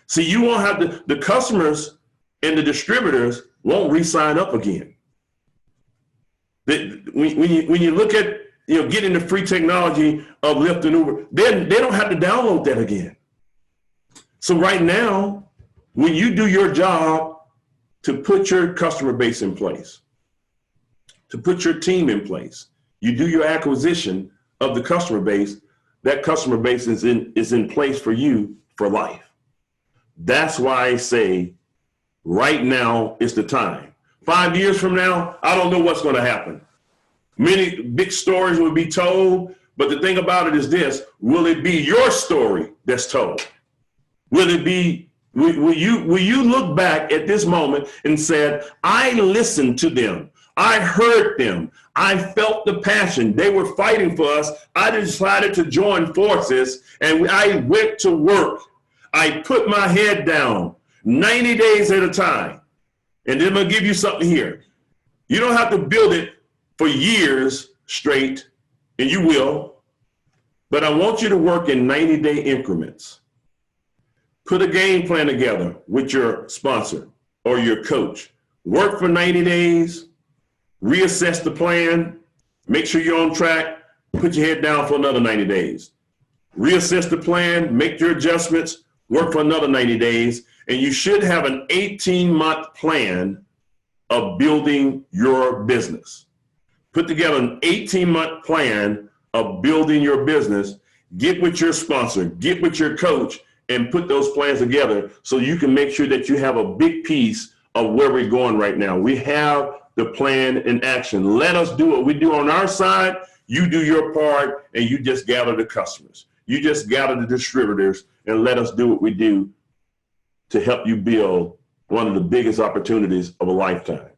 See, you won't have the customers and the distributors won't re-sign up again. When you look at getting the free technology of Lyft and Uber, they don't have to download that again. So right now, when you do your job to put your customer base in place, to put your team in place, you do your acquisition of the customer base, that customer base is in place for you for life. That's why I say right now is the time. 5 years from now, I don't know what's going to happen. Many big stories will be told, but the thing about it is this: will it be your story that's told? Will it be? Will you look back at this moment and said, I listened to them, I heard them, I felt the passion, they were fighting for us, I decided to join forces, and I went to work. I put my head down 90 days at a time. And then I'm going to give you something here. You don't have to build it for years straight, and you will, but I want you to work in 90-day increments. Put a game plan together with your sponsor or your coach. Work for 90 days, reassess the plan, make sure you're on track, put your head down for another 90 days. Reassess the plan, make your adjustments, work for another 90 days, and you should have an 18-month plan of building your business. Put together an 18-month plan of building your business. Get with your sponsor, get with your coach, and put those plans together so you can make sure that you have a big piece of where we're going right now. We have the plan in action. Let us do what we do on our side. You do your part, and you just gather the customers. You just gather the distributors, and let us do what we do to help you build one of the biggest opportunities of a lifetime.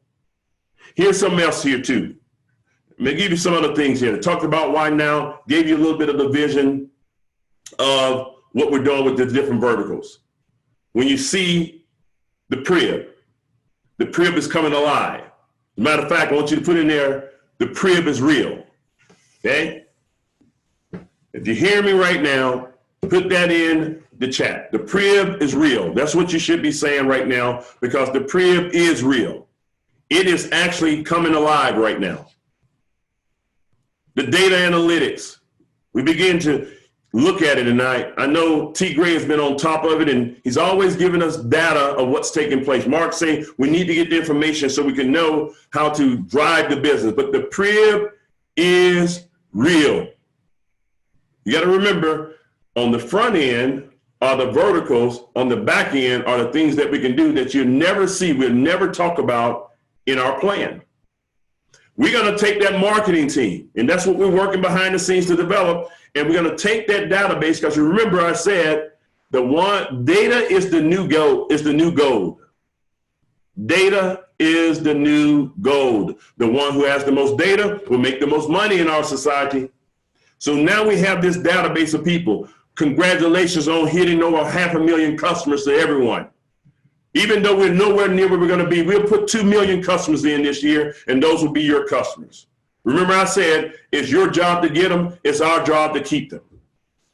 Here's something else here too. I'm gonna give you some other things here. Talked about why now, gave you a little bit of the vision of what we're doing with the different verticals. When you see the crib is coming alive. As a matter of fact, I want you to put in there the Prib is real. Okay? If you hear me right now, put that in the chat. The Prib is real. That's what you should be saying right now, because the Prib is real. It is actually coming alive right now. The data analytics, we begin to look at it tonight. I know T. Gray has been on top of it, and he's always giving us data of what's taking place. Mark's saying we need to get the information so we can know how to drive the business. But the Prib is real. You got to remember, on the front end are the verticals, on the back end are the things that we can do that you never see, we'll never talk about in our plan. We're going to take that marketing team, and that's what we're working behind the scenes to develop. And we're going to take that database, because remember I said data is the new gold, Data is the new gold. The one who has the most data will make the most money in our society. So now we have this database of people. Congratulations on hitting over 500,000 customers to everyone. Even though we're nowhere near where we're going to be, we'll put 2 million customers in this year, and those will be your customers. Remember I said, it's your job to get them, it's our job to keep them.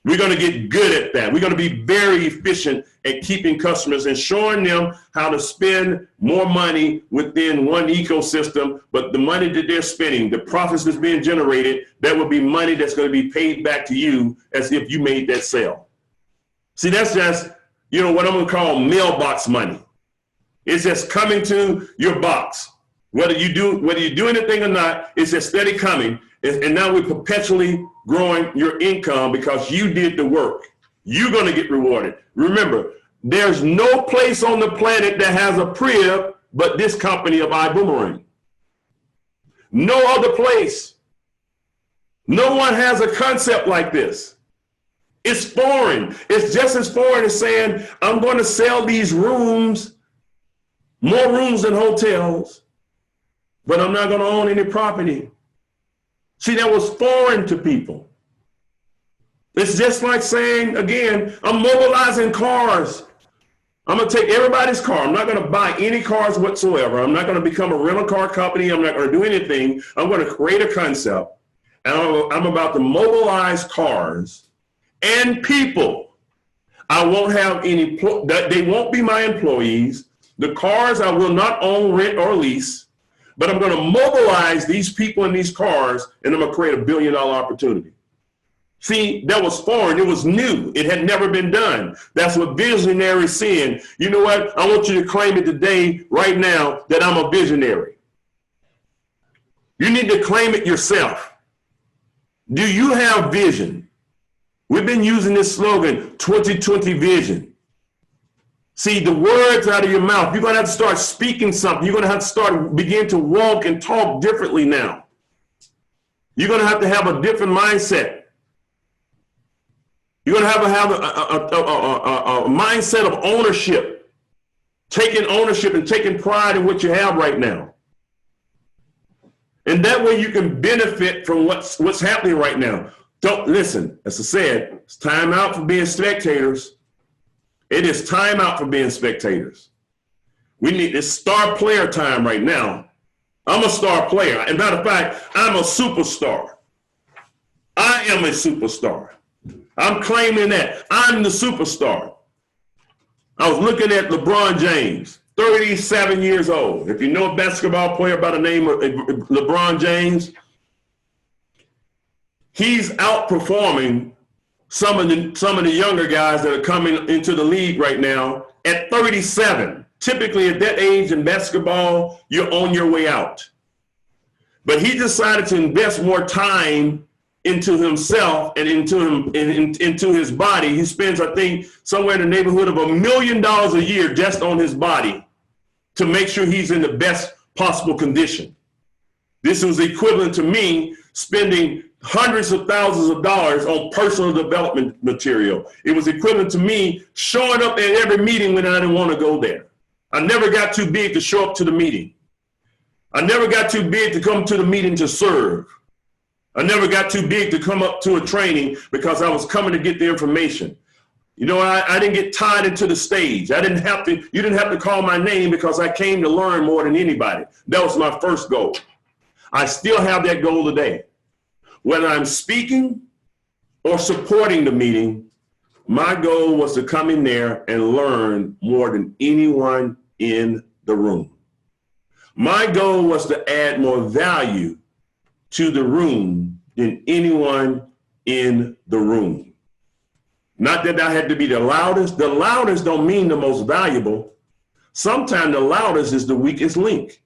We're going to get good at that. We're going to be very efficient at keeping customers and showing them how to spend more money within one ecosystem, but the money that they're spending, the profits that's being generated, that will be money that's going to be paid back to you as if you made that sale. See, that's just, what I'm going to call mailbox money. It's just coming to your box. Whether you do anything or not, it's just steady coming. And now we're perpetually growing your income because you did the work. You're going to get rewarded. Remember, there's no place on the planet that has a Prib but this company of Ibüümerang. No other place. No one has a concept like this. It's foreign. It's just as foreign as saying, I'm going to sell these rooms, more rooms than hotels, but I'm not going to own any property. See, that was foreign to people. It's just like saying, again, I'm mobilizing cars. I'm going to take everybody's car. I'm not going to buy any cars whatsoever. I'm not going to become a rental car company. I'm not going to do anything. I'm going to create a concept, and I'm about to mobilize cars and people. I won't have any, they won't be my employees. The cars I will not own, rent, or lease. But I'm going to mobilize these people in these cars, and I'm going to create $1 billion opportunity. See, that was foreign. It was new. It had never been done. That's what visionaries saying. You know what? I want you to claim it today, right now, that I'm a visionary. You need to claim it yourself. Do you have vision? We've been using this slogan, 2020 vision. See, the words out of your mouth, you're going to have to start speaking something. You're going to have to begin to walk and talk differently now. You're going to have a different mindset. You're going to have a mindset of ownership, taking ownership and taking pride in what you have right now. And that way you can benefit from what's happening right now. Don't listen, as I said, it's time out for being spectators. It is time out for being spectators. We need this star player time right now. I'm a star player. As a matter of fact, I'm a superstar. I am a superstar. I'm claiming that. I'm the superstar. I was looking at LeBron James, 37 years old. If you know a basketball player by the name of LeBron James, he's outperforming some of the younger guys that are coming into the league right now at 37. Typically at that age in basketball, you're on your way out. But he decided to invest more time into himself and into his body. He spends, I think, somewhere in the neighborhood of $1 million a year just on his body to make sure he's in the best possible condition. This was equivalent to me spending hundreds of thousands of dollars on personal development material. It was equivalent to me showing up at every meeting when I didn't want to go there. I never got too big to show up to the meeting. I never got too big to come to the meeting to serve. I never got too big to come up to a training because I was coming to get the information. You know, I didn't get tied into the stage. You didn't have to call my name because I came to learn more than anybody. That was my first goal. I still have that goal today. Whether I'm speaking or supporting the meeting, my goal was to come in there and learn more than anyone in the room. My goal was to add more value to the room than anyone in the room. Not that I had to be the loudest. The loudest don't mean the most valuable. Sometimes the loudest is the weakest link.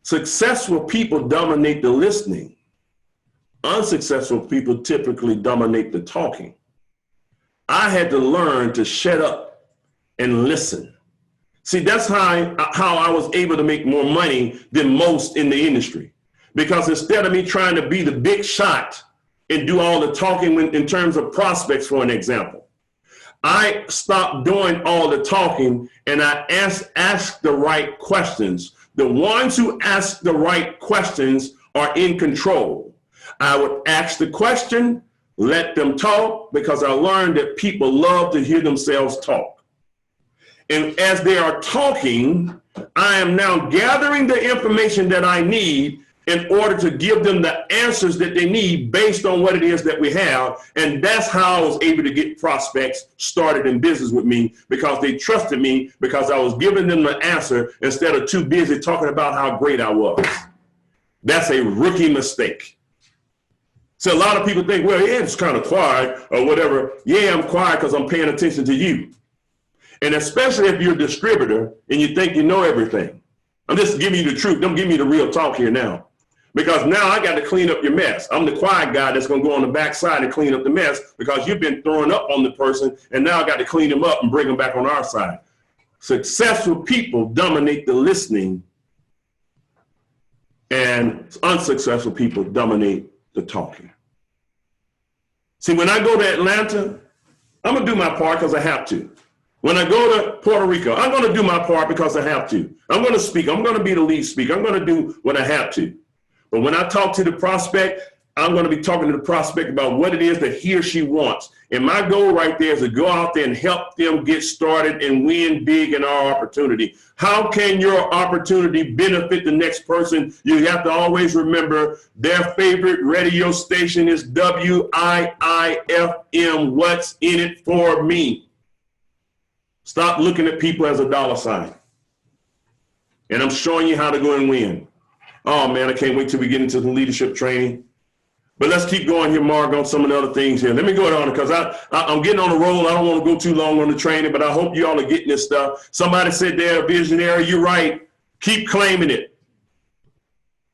Successful people dominate the listening. Unsuccessful people typically dominate the talking. I had to learn to shut up and listen. See, that's how I was able to make more money than most in the industry. Because instead of me trying to be the big shot and do all the talking in terms of prospects, for an example, I stopped doing all the talking and I asked the right questions. The ones who ask the right questions are in control. I would ask the question, let them talk, because I learned that people love to hear themselves talk. And as they are talking, I am now gathering the information that I need in order to give them the answers that they need based on what it is that we have. And that's how I was able to get prospects started in business with me, because they trusted me, because I was giving them the answer instead of too busy talking about how great I was. That's a rookie mistake. So a lot of people think, well, yeah, it's kind of quiet or whatever. Yeah, I'm quiet because I'm paying attention to you. And especially if you're a distributor and you think you know everything. I'm just giving you the truth. Don't give me the real talk here now. Because now I got to clean up your mess. I'm the quiet guy that's going to go on the backside and clean up the mess, because you've been throwing up on the person, and now I got to clean them up and bring them back on our side. Successful people dominate the listening, and unsuccessful people dominate the talking. See, when I go to Atlanta, I'm going to do my part because I have to. When I go to Puerto Rico, I'm going to do my part because I have to. I'm going to speak. I'm going to be the lead speaker. I'm going to do what I have to. But when I talk to the prospect, I'm going to be talking to the prospect about what it is that he or she wants. And my goal right there is to go out there and help them get started and win big in our opportunity. How can your opportunity benefit the next person? You have to always remember their favorite radio station is WIIFM. What's in it for me? Stop looking at people as a dollar sign. And I'm showing you how to go and win. Oh man, I can't wait till we get into the leadership training. But let's keep going here, Mark, on some of the other things here. Let me go on, because I'm getting on the roll. I don't want to go too long on the training, but I hope you all are getting this stuff. Somebody said they're a visionary. You're right. Keep claiming it.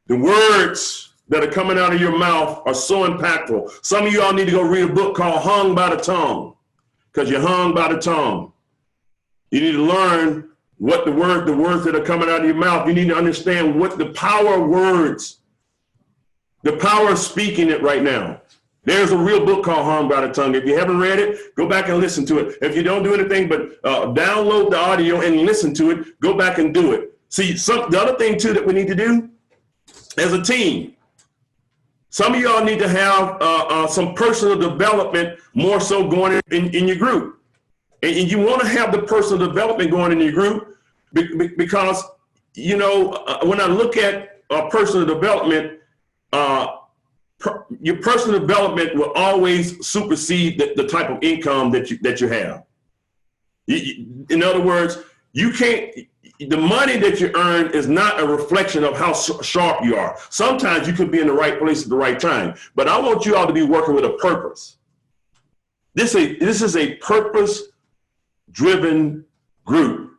The words that are coming out of your mouth are so impactful. Some of you all need to go read a book called Hung by the Tongue, because you're hung by the tongue. You need to learn what the words that are coming out of your mouth. You need to understand what the power of words, the power of speaking it right now. There's a real book called Hung by the Tongue. If you haven't read it, go back and listen to it. If you don't do anything but download the audio and listen to it, go back and do it. See, the other thing too that we need to do as a team, some of y'all need to have some personal development more so going in your group. And you want to have the personal development going in your group because, you know, when I look at personal development, your personal development will always supersede the type of income that you have. In other words, the money that you earn is not a reflection of how sharp you are. Sometimes you could be in the right place at the right time, but I want you all to be working with a purpose. This is a purpose-driven group.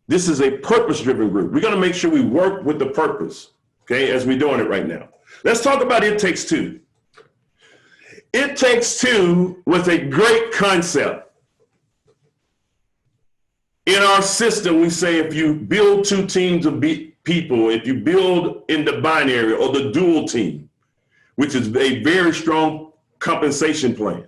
This is a purpose-driven group. We're going to make sure we work with the purpose, okay, as we're doing it right now. Let's talk about It Takes Two. It Takes Two was a great concept. In our system, we say if you build two teams of people, if you build in the binary or the dual team, which is a very strong compensation plan,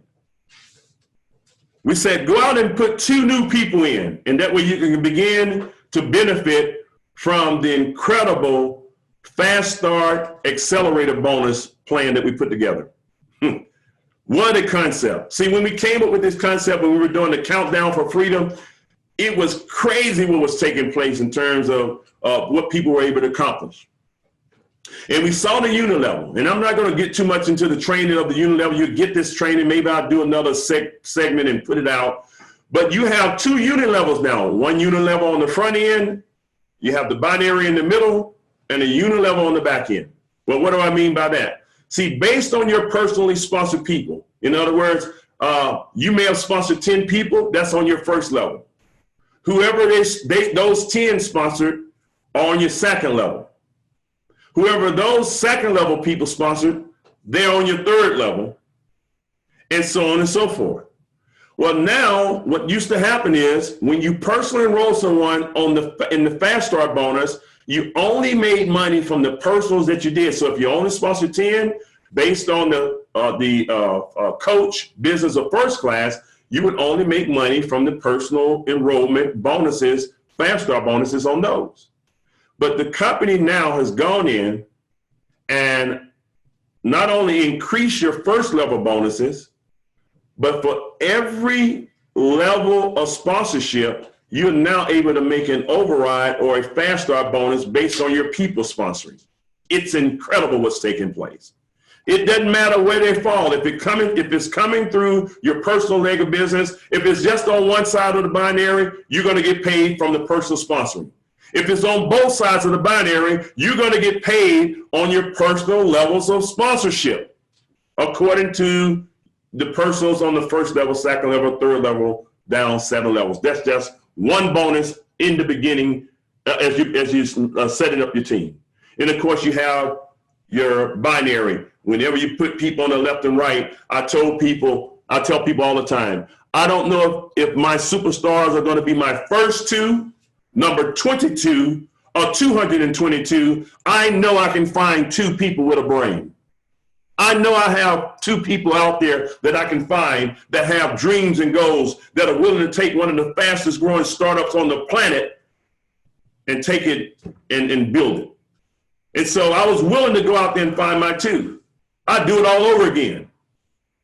we said go out and put two new people in, and that way you can begin to benefit from the incredible fast start accelerator bonus plan that we put together. What a concept. See, when we came up with this concept, when we were doing the countdown for freedom, it was crazy what was taking place in terms of what people were able to accomplish. And we saw the unit level. And I'm not going to get too much into the training of the unit level. You get this training. Maybe I'll do another segment and put it out. But you have 2 unit levels now. 1 unit level on the front end. You have the binary in the middle and a unit level on the back end. Well, what do I mean by that? See, based on your personally sponsored people, in other words, you may have sponsored 10 people. That's on your first level. Whoever those 10 sponsored are on your second level. Whoever those second level people sponsored, they're on your third level, and so on and so forth. Well, now what used to happen is when you personally enroll someone in the Fast Start bonus, you only made money from the personals that you did. So if you only sponsored 10, based on the coach business or first class, you would only make money from the personal enrollment bonuses, Fast Start bonuses on those. But the company now has gone in and not only increased your first level bonuses, but for every level of sponsorship, you're now able to make an override or a Fast Start bonus based on your people sponsoring. It's incredible what's taking place. It doesn't matter where they fall. If it's coming through your personal leg of business, if it's just on one side of the binary, you're going to get paid from the personal sponsoring. If it's on both sides of the binary, you're going to get paid on your personal levels of sponsorship, according to the personals on the first level, second level, third level, down 7 levels. That's just one bonus in the beginning as you setting up your team. And of course, you have your binary. Whenever you put people on the left and right, I tell people all the time, I don't know if my superstars are going to be my first 2, number 22 or 222. I know I can find 2 people with a brain. I know I have 2 people out there that I can find that have dreams and goals, that are willing to take one of the fastest growing startups on the planet and take it and build it. And so I was willing to go out there and find my 2. I'd do it all over again.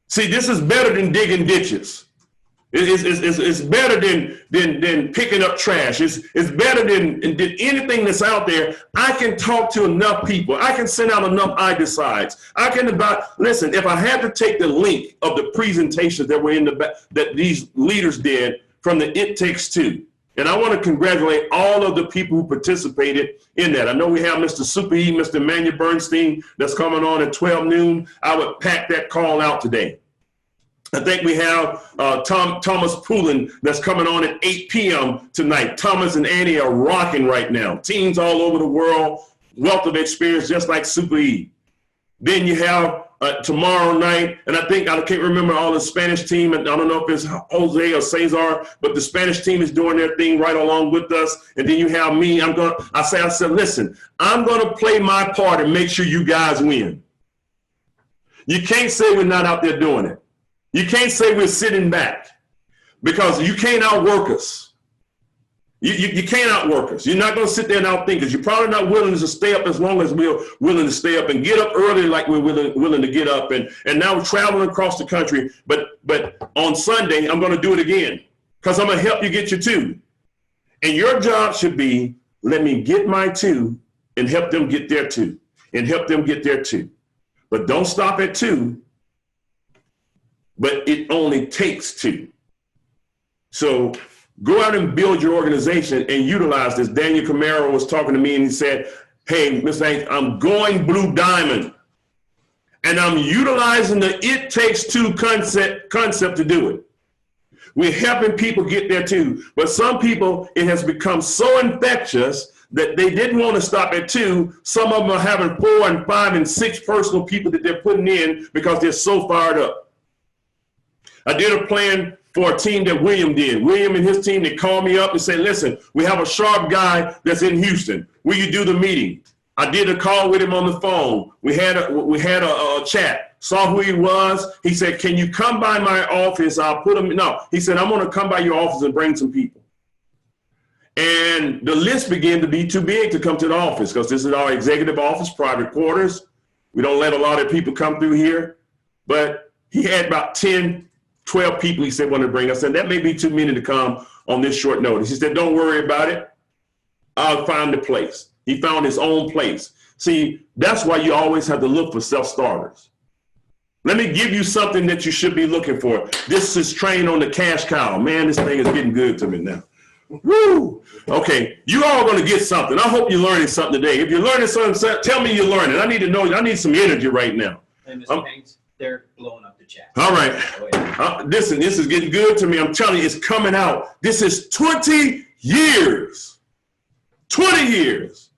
See, this is better than digging ditches. It's better than picking up trash. It's better than anything that's out there. I can talk to enough people. I can send out enough I decides. Listen, if I had to take the link of the presentations that were in the back that these leaders did from the It Takes Two, and I want to congratulate all of the people who participated in that. I know we have Mr. Super E, Mr. Emmanuel Bernstein that's coming on at 12 noon. I would pack that call out today. I think we have Thomas Poulin that's coming on at 8 p.m. tonight. Thomas and Annie are rocking right now. Teams all over the world, wealth of experience, just like Super E. Then you have tomorrow night, and I can't remember all the Spanish team, and I don't know if it's Jose or Cesar, but the Spanish team is doing their thing right along with us. And then you have me. I said, listen, I'm going to play my part and make sure you guys win. You can't say we're not out there doing it. You can't say we're sitting back, because you can't outwork us. You can't outwork us. You're not going to sit there and outthink us. You're probably not willing to stay up as long as we're willing to stay up and get up early like we're willing to get up. And now we're traveling across the country. But on Sunday, I'm going to do it again, because I'm going to help you get your 2. And your job should be, let me get my 2 and help them get their 2 and help them get their 2. But don't stop at 2. But it only takes 2. So go out and build your organization and utilize this. Daniel Camaro was talking to me and he said, hey, Mr. Haynes, I'm going Blue Diamond. And I'm utilizing the It Takes Two concept to do it. We're helping people get there too. But some people, it has become so infectious that they didn't want to stop at 2. Some of them are having 4 and 5 and 6 personal people that they're putting in because they're so fired up. I did a plan for a team that William did. William and his team, they called me up and said, listen, we have a sharp guy that's in Houston. Will you do the meeting? I did a call with him on the phone. We had a chat, saw who he was. He said, can you come by my office? I'll put him, no. He said, I'm going to come by your office and bring some people. And the list began to be too big to come to the office, because this is our executive office, private quarters. We don't let a lot of people come through here. But he had about 12 people he said wanted to bring us, and that may be too many to come on this short notice. He said, don't worry about it. I'll find a place. He found his own place. See, that's why you always have to look for self-starters. Let me give you something that you should be looking for. This is trained on the cash cow. Man, this thing is getting good to me now. Woo! Okay, you all going to get something. I hope you're learning something today. If you're learning something, tell me you're learning. I need to know. I need some energy right now. Hey, Mr. Haynes, they're blowing up the chat. All right. Oh, yeah. Listen, this is getting good to me. I'm telling you, it's coming out. This is 20 years. 20 years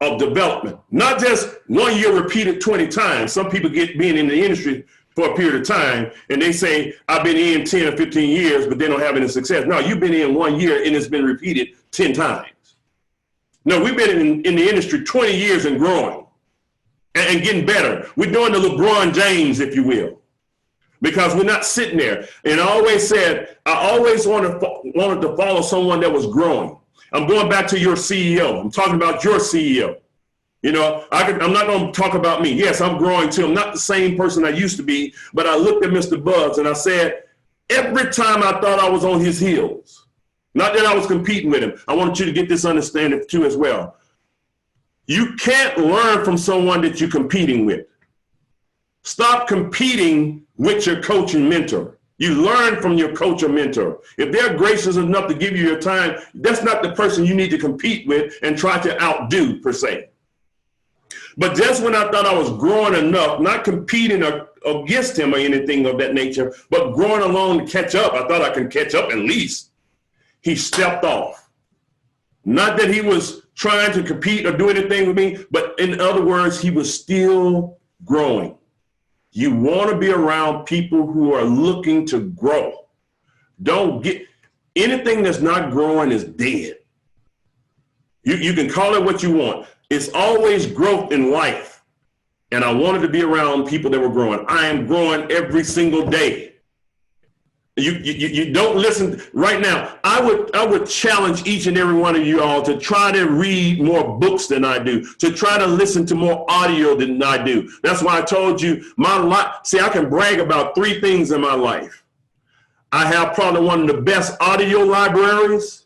of development. Not just 1 year repeated 20 times. Some people get being in the industry for a period of time, and they say, I've been in 10 or 15 years, but they don't have any success. No, you've been in 1 year, and it's been repeated 10 times. No, we've been in the industry 20 years and growing and getting better. We're doing the LeBron James, if you will, because we're not sitting there. And I always said, I always wanted to follow someone that was growing. I'm going back to your CEO. I'm talking about your CEO. You know, I'm not going to talk about me. Yes, I'm growing too. I'm not the same person I used to be, but I looked at Mr. Buggs and I said, every time I thought I was on his heels, not that I was competing with him, I wanted you to get this understanding too as well. You can't learn from someone that you're competing with. Stop competing with your coach and mentor. You learn from your coach or mentor. If they're gracious enough to give you your time, that's not the person you need to compete with and try to outdo per se. But just when I thought I was growing enough, not competing against him or anything of that nature, but growing along to catch up, I thought I could catch up at least, he stepped off. Not that he was trying to compete or do anything with me, but in other words, he was still growing. You want to be around people who are looking to grow. Don't get anything that's not growing is dead. You can call it what you want. It's always growth in life. And I wanted to be around people that were growing. I am growing every single day. You don't listen right now. I would challenge each and every one of you all to try to read more books than I do, to try to listen to more audio than I do. That's why I told you my life. See, I can brag about 3 things in my life. I have probably one of the best audio libraries.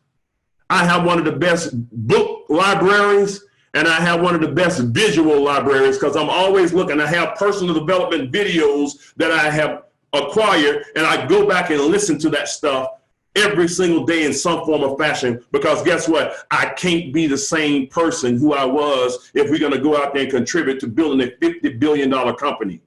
I have one of the best book libraries. And I have one of the best visual libraries because I'm always looking. I have personal development videos that I have acquired, and I go back and listen to that stuff every single day in some form or fashion, because guess what? I can't be the same person who I was if we're going to go out there and contribute to building a $50 billion company.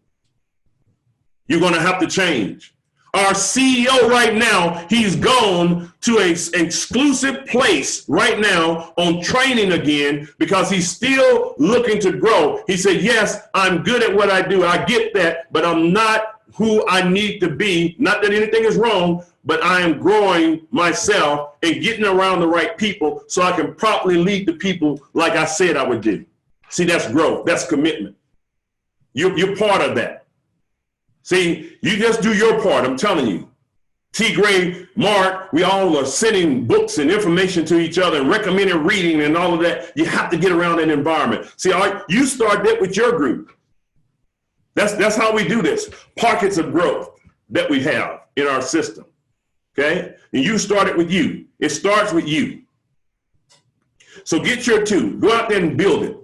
You're going to have to change. Our CEO right now, he's gone to an exclusive place right now on training again because he's still looking to grow. He said, yes, I'm good at what I do. I get that, but I'm not who I need to be. Not that anything is wrong, but I am growing myself and getting around the right people so I can properly lead the people like I said I would do. See, that's growth. That's commitment. You're part of that. See, you just do your part, I'm telling you. T. Gray, Mark, we all are sending books and information to each other and recommending reading and all of that. You have to get around that environment. See, you start that with your group. That's how we do this. Pockets of growth that we have in our system, okay? And you start it with you. It starts with you. So get your 2. Go out there and build it.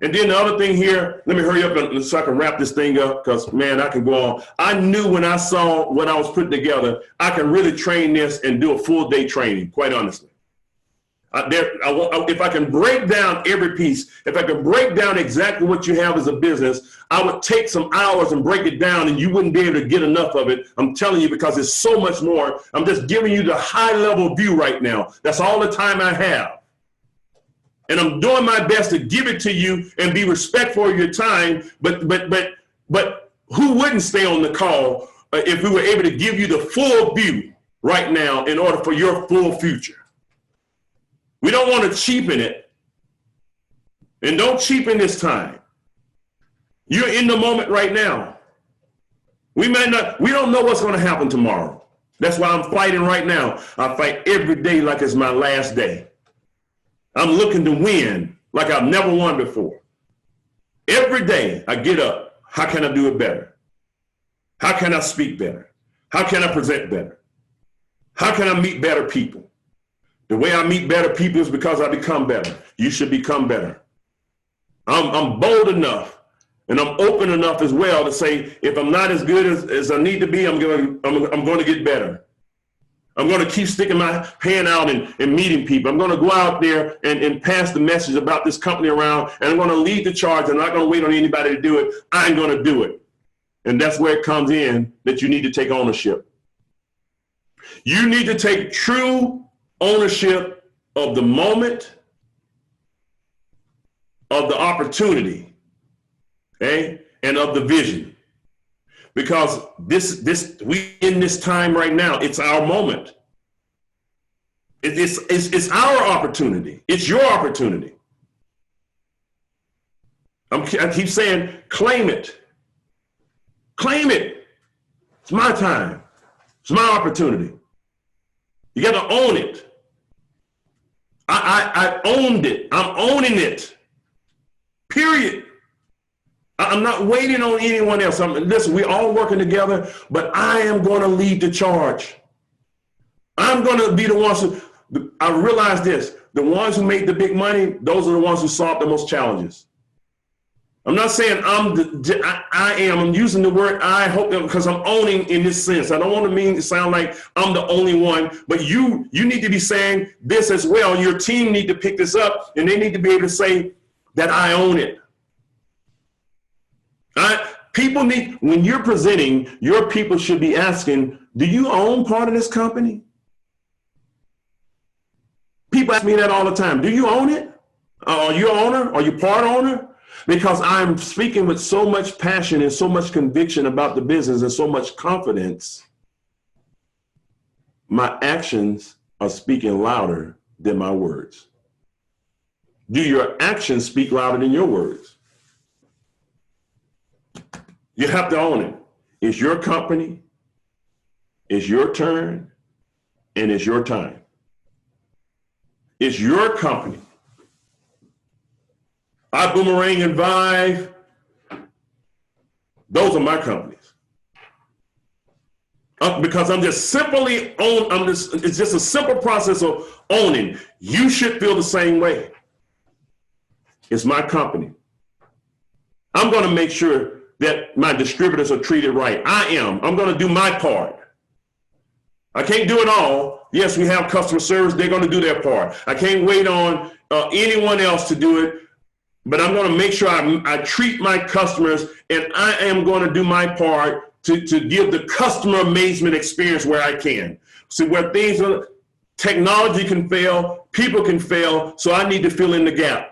And then the other thing here, let me hurry up so I can wrap this thing up because, man, I can go on. I knew when I saw what I was putting together, I can really train this and do a full day training, quite honestly. If I can break down every piece, if I can break down exactly what you have as a business, I would take some hours and break it down and you wouldn't be able to get enough of it. I'm telling you, because it's so much more. I'm just giving you the high level view right now. That's all the time I have. And I'm doing my best to give it to you and be respectful of your time. But who wouldn't stay on the call if we were able to give you the full view right now in order for your full future? We don't want to cheapen it. And don't cheapen this time. You're in the moment right now. We don't know what's going to happen tomorrow. That's why I'm fighting right now. I fight every day like it's my last day. I'm looking to win like I've never won before. Every day I get up. How can I do it better? How can I speak better? How can I present better? How can I meet better people? The way I meet better people is because I become better. You should become better. I'm bold enough and I'm open enough as well to say, if I'm not as good as I need to be, I'm going to get better. I'm going to keep sticking my hand out and meeting people. I'm going to go out there and pass the message about this company around, and I'm going to lead the charge. I'm not going to wait on anybody to do it. I'm going to do it. And that's where it comes in, that you need to take ownership. You need to take true ownership of the moment, of the opportunity, okay, and of the vision. Because we in this time right now, it's our moment. It's our opportunity. It's your opportunity. I keep saying, claim it. Claim it. It's my time. It's my opportunity. You got to own it. I owned it. I'm owning it. Period. I'm not waiting on anyone else. Listen, we're all working together, but I am going to lead the charge. I'm going to be the ones who, I realize this, the ones who make the big money, those are the ones who solve the most challenges. I'm not saying I'm using the word I hope because I'm owning in this sense. I don't want to sound like I'm the only one, but you need to be saying this as well. Your team need to pick this up, and they need to be able to say that I own it. People need, when you're presenting, your people should be asking, do you own part of this company? People ask me that all the time. Do you own it? Are you an owner? Are you part owner? Because I'm speaking with so much passion and so much conviction about the business and so much confidence. My actions are speaking louder than my words. Do your actions speak louder than your words? You have to own it. It's your company, it's your turn, and it's your time. It's your company. Ibüümerang and Vive, those are my companies. Because I'm just simply it's just a simple process of owning. You should feel the same way. It's my company. I'm going to make sure that my distributors are treated right. I'm going to do my part. I can't do it all. Yes, we have customer service. They're going to do their part. I can't wait on anyone else to do it, but I'm going to make sure I treat my customers, and I am going to do my part to give the customer amazement experience where I can. So where things are, technology can fail, people can fail, so I need to fill in the gap.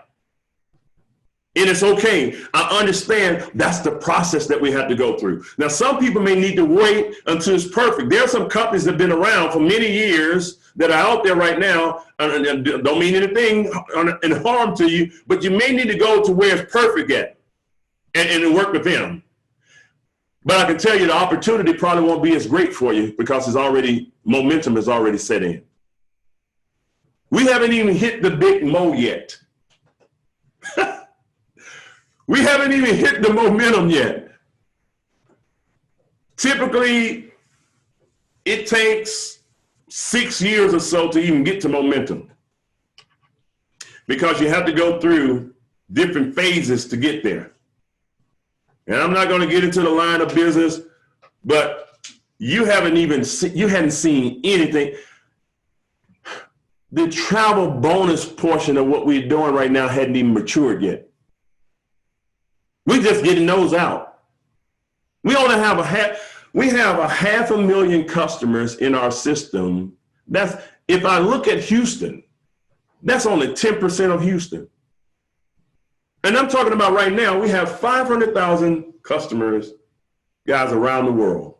And it's okay. I understand that's the process that we have to go through. Now, some people may need to wait until it's perfect. There are some companies that have been around for many years that are out there right now, and don't mean anything and harm to you, but you may need to go to where it's perfect at and work with them. But I can tell you the opportunity probably won't be as great for you because momentum is already set in. We haven't even hit the big mo yet. We haven't even hit the momentum yet. Typically, it takes 6 years or so to even get to momentum because you have to go through different phases to get there. And I'm not going to get into the line of business, but you hadn't seen anything. The travel bonus portion of what we're doing right now hadn't even matured yet. We're just getting those out. We only have a 500,000 customers in our system. If I look at Houston, that's only 10% of Houston. And I'm talking about right now, we have 500,000 customers, guys, around the world.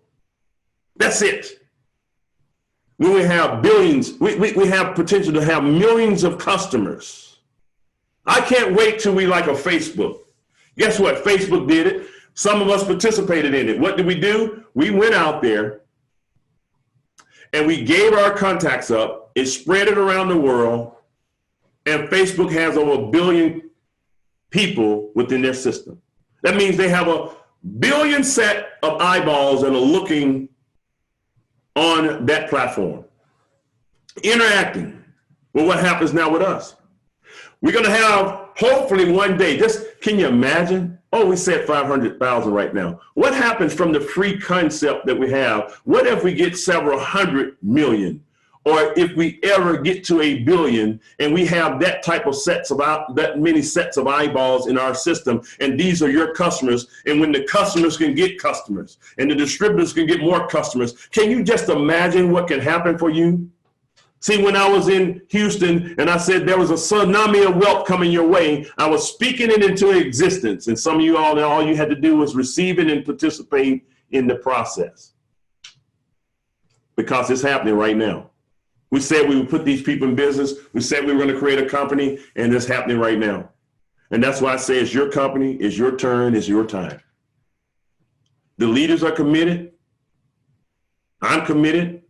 That's it. When we have billions, we have potential to have millions of customers. I can't wait till we like a Facebook. Guess what? Facebook did it. Some of us participated in it. What did we do? We went out there and we gave our contacts up. It spread it around the world. And Facebook has over 1 billion people within their system. That means they have 1 billion set of eyeballs that are looking on that platform, interacting with what happens now with us. We're going to have hopefully one day, just can you imagine? Oh, we said 500,000 right now. What happens from the free concept that we have? What if we get several 100 million? Or if we ever get to 1 billion and we have that type of that many sets of eyeballs in our system, and these are your customers, and when the customers can get customers and the distributors can get more customers, can you just imagine what can happen for you? See, when I was in Houston and I said there was a tsunami of wealth coming your way, I was speaking it into existence. And some of you all you had to do was receive it and participate in the process. Because it's happening right now. We said we would put these people in business. We said we were going to create a company, and it's happening right now. And that's why I say it's your company, it's your turn, it's your time. The leaders are committed. I'm committed.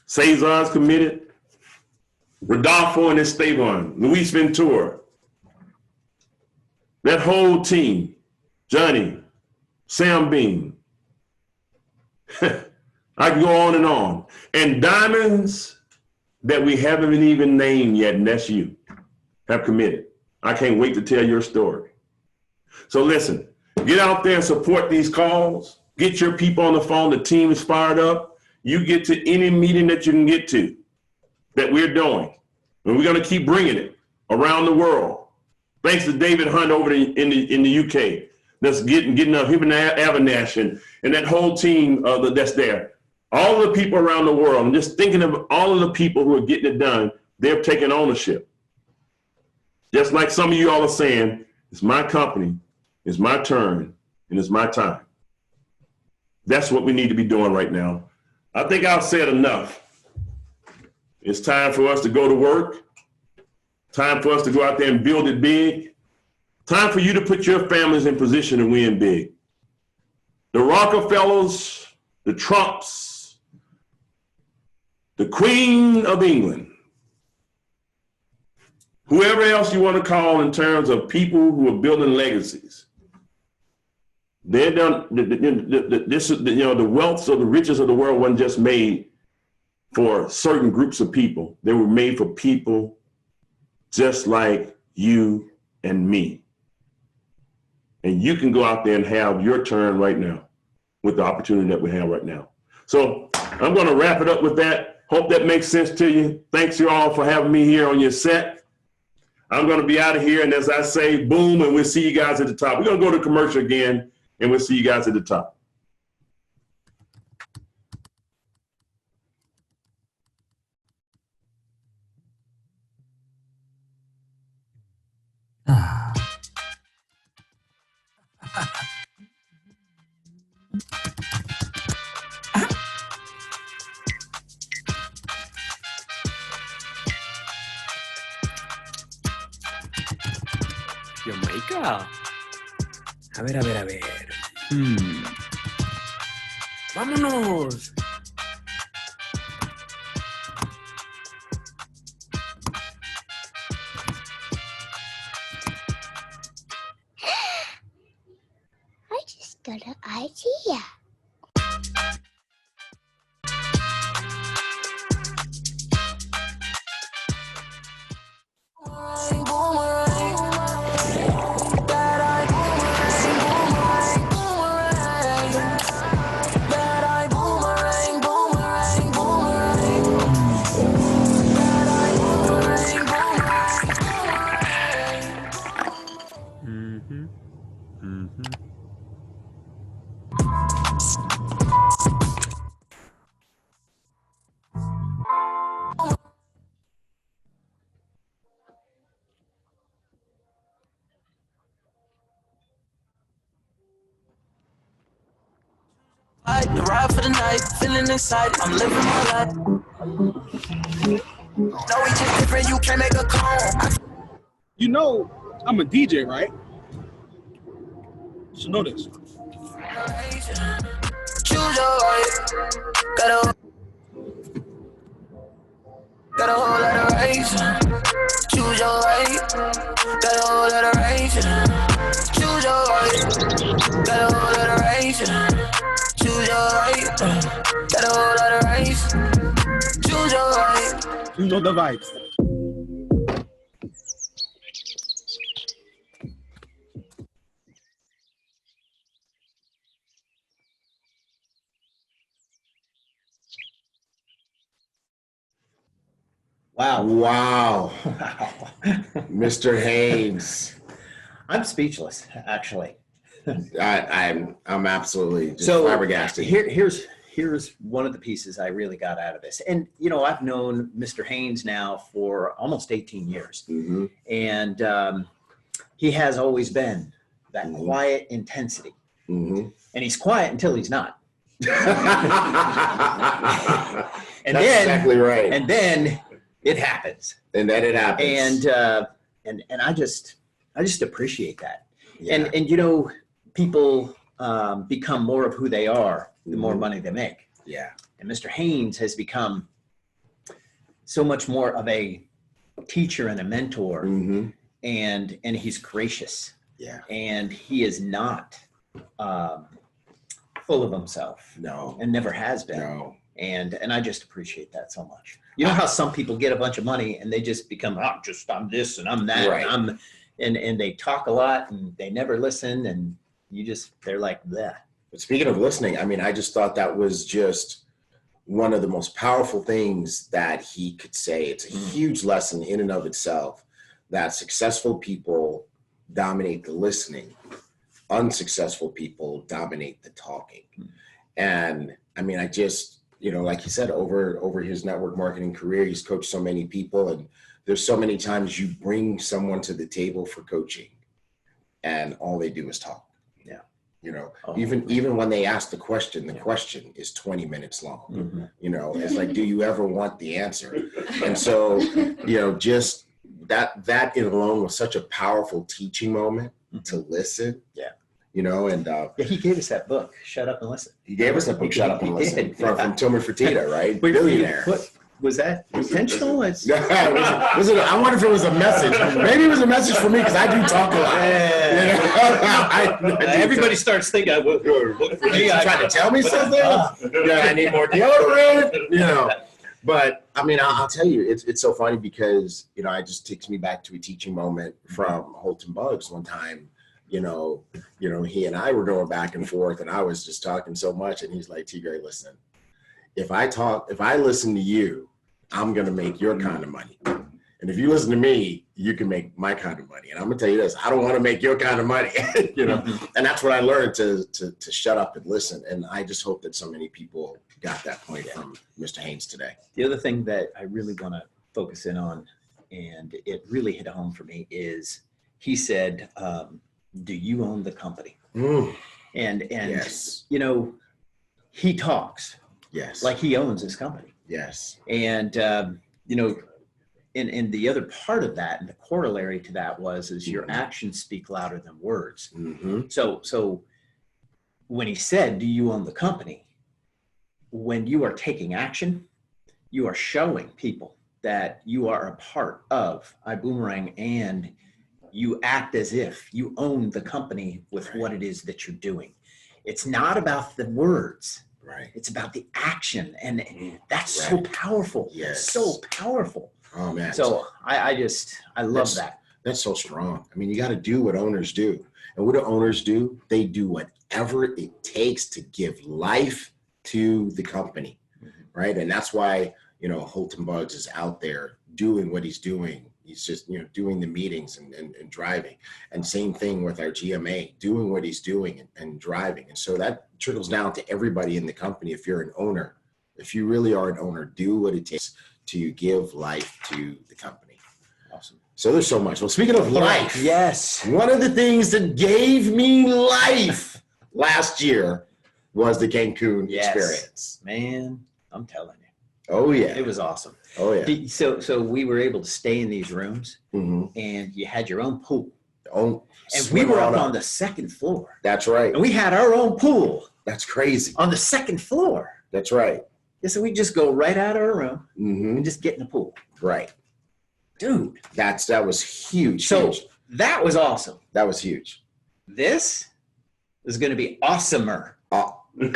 Cesar's committed. Rodolfo and Esteban, Luis Ventura, that whole team, Johnny, Sam Bean. I can go on and on. And diamonds that we haven't even named yet, and that's you, have committed. I can't wait to tell your story. So listen, get out there and support these calls. Get your people on the phone. The team is fired up. You get to any meeting that you can get to that we're doing. And we're going to keep bringing it around the world. Thanks to David Hunt over in the UK. That's getting up, him and Avinash and that whole team that's there. All of the people around the world, I'm just thinking of all of the people who are getting it done, they're taking ownership. Just like some of you all are saying, it's my company, it's my turn, and it's my time. That's what we need to be doing right now. I think I've said enough. It's time for us to go to work. Time for us to go out there and build it big. Time for you to put your families in position to win big. The Rockefellers, the Trumps, the Queen of England, whoever else you want to call in terms of people who are building legacies. They're done. The wealth of the riches of the world wasn't just made for certain groups of people. They were made for people just like you and me. And you can go out there and have your turn right now with the opportunity that we have right now. So I'm going to wrap it up with that. Hope that makes sense to you. Thanks you all for having me here on your set. I'm going to be out of here. And as I say, boom, and we'll see you guys at the top. We're going to go to commercial again, and we'll see you guys at the top. Jamaica. A ver. Vámonos. I just got an idea. The ride for the night, feeling excited, I'm living my life. No, we just different, you can't make a call. You know, I'm a DJ, right? You should know this. Choose your life. Got a whole lot of race. Choose your life. Got a whole lot of race. Choose your life. Got a whole lot of race. Choose your life. Got a whole lot of race. Choose your life. You know the vibes. Wow. Wow. Wow. Mr. Haynes. I'm speechless, actually. I'm absolutely just So flabbergasted. here's one of the pieces I really got out of this. And, you know, I've known Mr. Haynes now for almost 18 years. Mm-hmm. And he has always been that Mhm. quiet intensity. Mm-hmm. And he's quiet until he's not. And That's then, exactly right. And then it happens. And then it happens. And I just appreciate that. Yeah. And you know, people become more of who they are the more Mhm. money they make. Yeah. And Mr. Haynes has become so much more of a teacher and a mentor, Mm-hmm. and he's gracious, Yeah. and he is not full of himself, No. and never has been. No. And I just appreciate that so much. You know how some people get a bunch of money and they just become, I'm this and I'm that, Right. and they talk a lot and they never listen, and they're like that. But speaking of listening, I mean, I just thought that was just one of the most powerful things that he could say. It's a huge lesson in and of itself that successful people dominate the listening. Unsuccessful people dominate the talking. And I mean, I just, you know, like he said, over his network marketing career, he's coached so many people, and there's so many times you bring someone to the table for coaching and all they do is talk. Yeah. You know, Oh. even when they ask the question is 20 minutes long. Mm-hmm. You know, it's like, do you ever want the answer? And so, you know, just that in alone was such a powerful teaching moment to listen. Yeah. You know, and Yeah, he gave us that book, Shut Up and Listen. he gave us that book, Shut Up and He Listen, did. from Tillman Fertitta, right? Wait, Billionaire. What was that intentional? It's, Was it, I wonder if it was a message. Maybe it was a message for me because I do talk a lot. You know? everybody starts thinking, what for me? You trying to tell me something? Yeah, I need more deodorant. You know, but I mean, I'll tell you, it's so funny because you know, it just takes me back to a teaching moment from Holton Buggs one time. You know, he and I were going back and forth, and I was just talking so much, and he's like, "T-Gray, listen, if I listen to you, I'm gonna make your kind of money, and if you listen to me, you can make my kind of money." And I'm gonna tell you this: I don't want to make your kind of money, you know. And that's what I learned to shut up and listen. And I just hope that so many people got that point from Mr. Haynes today. The other thing that I really want to focus in on, and it really hit home for me, is he said, do you own the company? And Yes. you know, he talks Yes. like he owns his company. Yes. And you know, and the other part of that, and the corollary to that is your actions speak louder than words. Mm-hmm. So when he said, do you own the company? When you are taking action, you are showing people that you are a part of Ibüümerang, and you act as if you own the company with what it is that you're doing. It's not about the words. Right. It's about the action. And that's so powerful. Yes. So powerful. Oh man. So I love that. That's so strong. I mean, you got to do what owners do. And what do owners do? They do whatever it takes to give life to the company. Right. And that's why, you know, Holton Buggs is out there doing what he's doing. He's just, you know, doing the meetings and driving. And same thing with our GMA, doing what he's doing and driving. And so that trickles down to everybody in the company. If you're an owner, if you really are an owner, do what it takes to give life to the company. Awesome. So there's so much. Well, speaking of life, yes, one of the things that gave me life last year was the Cancun experience. Man, I'm telling you. Oh yeah. It was awesome. Oh yeah. So we were able to stay in these rooms, Mm-hmm. and you had your own pool. Oh, and we were up on the second floor. That's right. And we had our own pool That's crazy. on the second floor. That's right. Yeah, so we just go right out of our room Mm-hmm. and just get in the pool. Right. Dude. That was huge. So huge. that was awesome. That was huge. This is going to be awesomer. You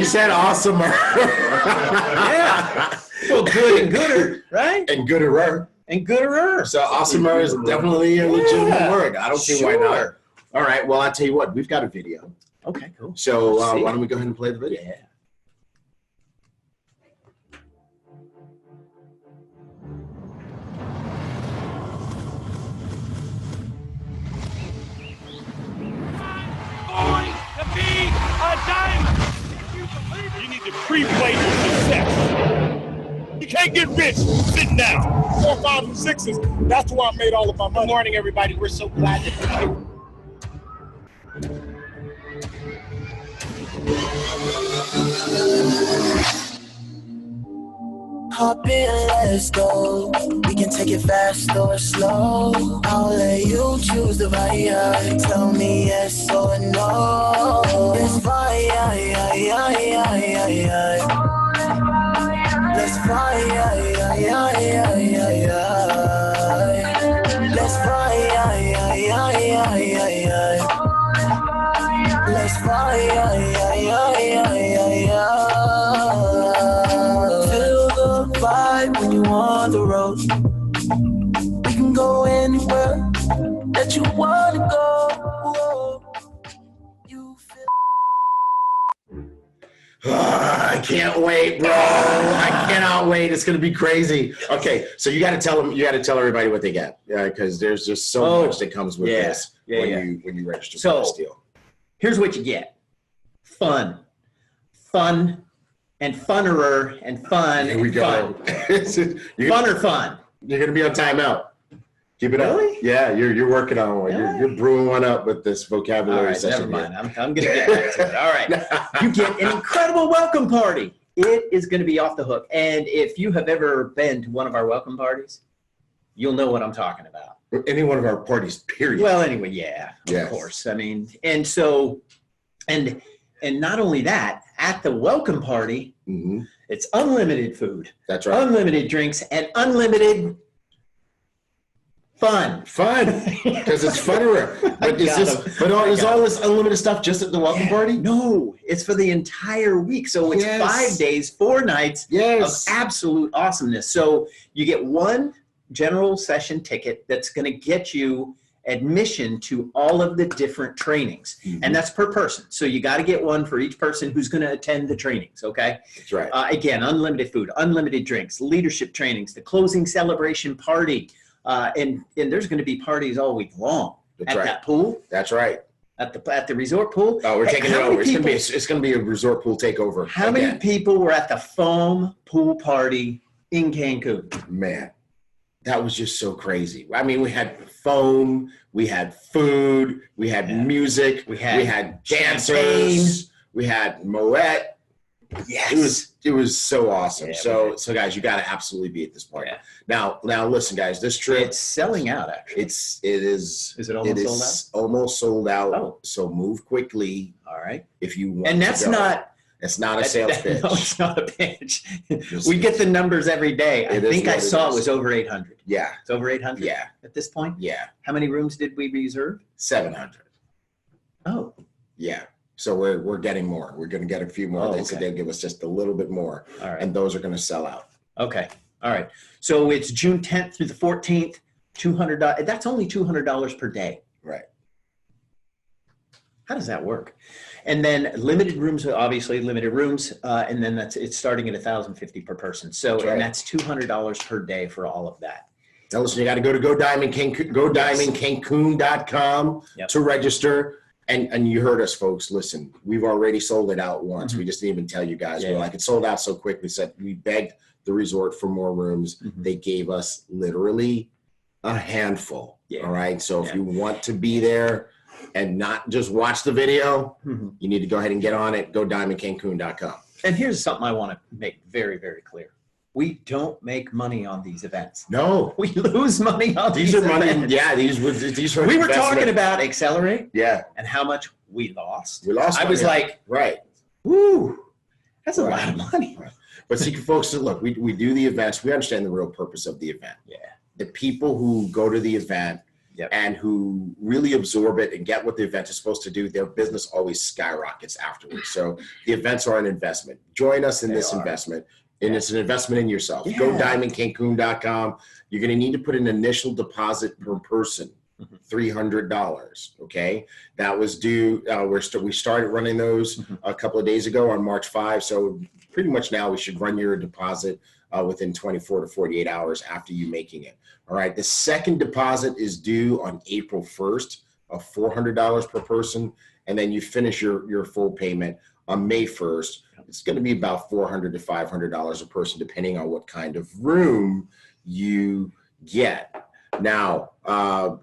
said awesomer. Yeah. Well, good and gooder, right? And gooderer. And gooderer. So awesomer is definitely a legitimate word. I don't see why not. Sure. All right. Well, I'll tell you what. We've got a video. Okay, cool. So Let's see. why don't we go ahead and play the video? Yeah. play for success. You can't get rich sitting down. 4, 5, and 6s. That's why I made all of my money. Good morning, everybody. We're so glad that you're here. Hop in, let's go. We can take it fast or slow. I'll let you choose the ride. Tell me yes or no. Let's fly, let's fly, let's fly, let's fly, feel the vibe when you on the road. We can go anywhere that you wanna go. You feel I can't wait, bro. I cannot wait. It's gonna be crazy. Okay, so you got to tell them. You got to tell everybody what they get, because there's just so much that comes with this when you register for this deal. Here's what you get: fun, and funnerer, and fun. Here we go. Fun or fun? You're gonna be on timeout. Keep it Really? up. Yeah, you're working on one. Really? You're brewing one up with this vocabulary All right, session. never mind. I'm going to get back to it. All right. You get an incredible welcome party. It is going to be off the hook. And if you have ever been to one of our welcome parties, you'll know what I'm talking about. Any one of our parties, period. Well, anyway, yeah, Yes. of course. I mean, and so, and not only that, at the welcome party, Mhm. it's unlimited food, That's right. unlimited drinks, and unlimited fun. Fun, because it's funner. But is all this unlimited stuff just at the welcome party? No, it's for the entire week. So it's Yes. 5 days, 4 nights Yes. of absolute awesomeness. So you get one general session ticket that's going to get you admission to all of the different trainings. Mhm. And that's per person. So you got to get one for each person who's going to attend the trainings. Okay. That's right. Again, unlimited food, unlimited drinks, leadership trainings, the closing celebration party. And there's going to be parties all week long That's at right. that pool, That's right. at the resort pool. Oh, we're Hey, taking it how many over. It's gonna be a resort pool takeover. How many again. people were at the foam pool party in Cancun? Man, that was just so crazy. I mean, we had foam, we had food, we had music, We had dancers, we had Moet. Yes. It was so awesome. Yeah, so guys, you got to absolutely be at this party. Yeah. Now listen, guys, this trip It's selling out, actually. it is. Is it almost sold out? Almost sold out. Oh. So move quickly All right. if you want. And to that's go. not It's not a sales pitch. No, it's not a pitch. Just- We get the numbers every day. I It is think I what it saw it is. was over 800. Yeah, It's over 800 yeah, at this point. yeah. How many rooms did we reserve? 700. Oh, Yeah. So we're getting more. We're going to get a few more. Oh, They said okay. they'll give us just a little bit more, all right. and those are going to sell out. Okay. All right. So it's June 10th through the 14th, $200. That's only $200 per day. Right. How does that work? And then limited rooms, obviously limited rooms, and then it's starting at $1,050 per person. So That's right. and that's $200 per day for all of that. Now listen, you got to go to GoDiamondCancun.com Yep. to register. And you heard us, folks. Listen, we've already sold it out once. We just didn't even tell you guys. Yeah. We're like, it sold out so quick. We begged the resort for more rooms. Mhm. They gave us literally a handful. Yeah. All right. So if Yeah. you want to be there and not just watch the video, Mhm. you need to go ahead and get on it. GoDiamondCancun.com. And here's something I want to make very, very clear. We don't make money on these events. No, We lose money on these these are money. events. Yeah, these were We were investment. talking about Accelerate Yeah, and how much we lost. we lost. I was money. like, right. woo, that's a Right. lot of money. But see, folks, look, we do the events. We understand the real purpose of the event. Yeah. The people who go to the event Yep. and who really absorb it and get what the event is supposed to do, their business always skyrockets afterwards. So the events are an investment. Join us in They this are. investment. And it's an investment in yourself. Yeah. Go GoDiamondCancun.com. You're going to need to put an initial deposit per person, Mhm. $300. Okay, that was due. We started running those Mhm. a couple of days ago on March 5. So pretty much now we should run your deposit within 24 to 48 hours after you making it. All right. The second deposit is due on April 1st of $400 per person, and then you finish your full payment on May 1st. It's going to be about $400 to $500 a person, depending on what kind of room you get. Now,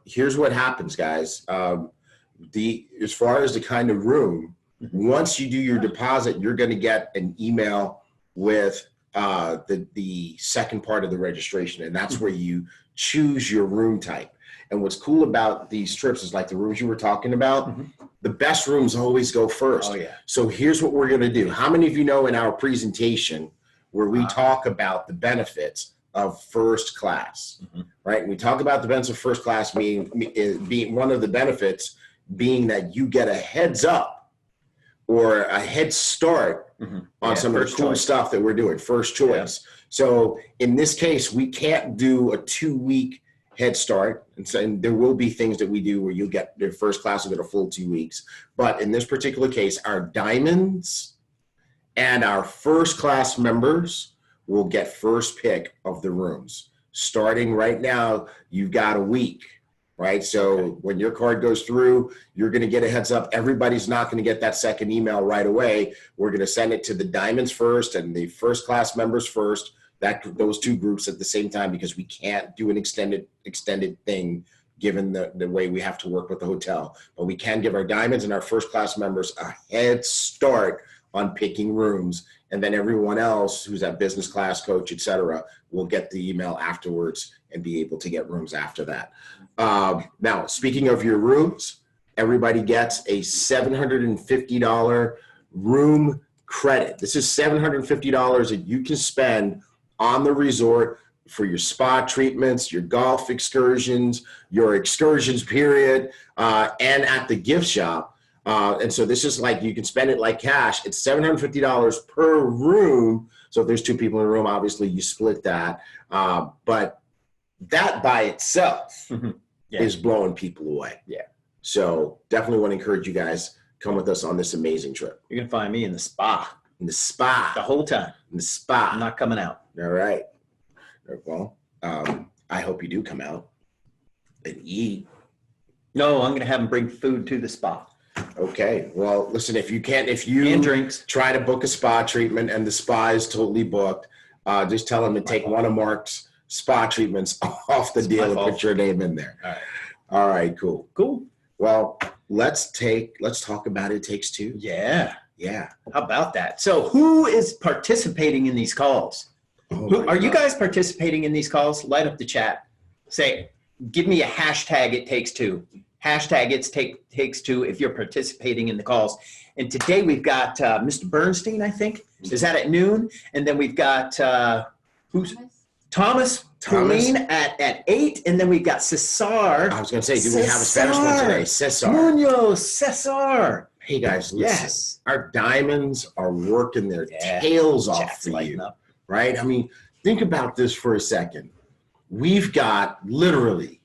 here's what happens, guys. As far as the kind of room, once you do your deposit, you're going to get an email with the second part of the registration, and that's where you choose your room type. And what's cool about these trips is like the rooms you were talking about, the best rooms always go first. Oh, yeah. So here's what we're going to do. How many of you know in our presentation where we talk about the benefits of first class, right? And we talk about the benefits of first class being one of the benefits being that you get a heads up or a head start on some of the cool stuff that we're doing, first choice. Yeah. So in this case, we can't do a 2-week head start, and there will be things that we do where you'll get the first class will get a full 2 weeks. But in this particular case, our diamonds and our first class members will get first pick of the rooms. Starting right now, you've got a week, right? So when your card goes through, you're going to get a heads up. Everybody's not going to get that second email right away. We're going to send it to the diamonds first and the first class members first. Those two groups at the same time, because we can't do an extended thing given the way we have to work with the hotel. But we can give our diamonds and our first class members a head start on picking rooms, and then everyone else who's at business class, coach, etc., will get the email afterwards and be able to get rooms after that. Now, speaking of your rooms, everybody gets a $750 room credit. This is $750 that you can spend on the resort for your spa treatments, your golf excursions, your excursions period, and at the gift shop. And so this is like, you can spend it like cash. It's $750 per room. So if there's 2 people in a room, obviously you split that. But that by itself is blowing people away. Yeah. So definitely want to encourage you guys, come with us on this amazing trip. You're going to find me in the spa. In the spa. The whole time. In the spa. I'm not coming out. All right. Well, I hope you do come out and eat. No, I'm going to have them bring food to the spa. Okay. Well, listen, if you and drinks, try to book a spa treatment and the spa is totally booked, just tell them to take one of Mark's spa treatments off the deal and put your name in there. All right. All right, cool. Cool. Well, let's talk about It Takes Two. Yeah. Yeah. How about that? So who is participating in these calls? Are you guys participating in these calls? Light up the chat. Say, give me a hashtag It Takes Two. Hashtag It Takes Two if you're participating in the calls. And today we've got Mr. Bernstein, I think. Is that at noon? And then we've got Thomas Pauline at 8. And then we've got Cesar. I was going to say, do we have a Spanish one today? Cesar. Munoz, Cesar. Hey guys, listen. Our diamonds are working their tails off for you. Right? I mean, think about this for a second. We've got literally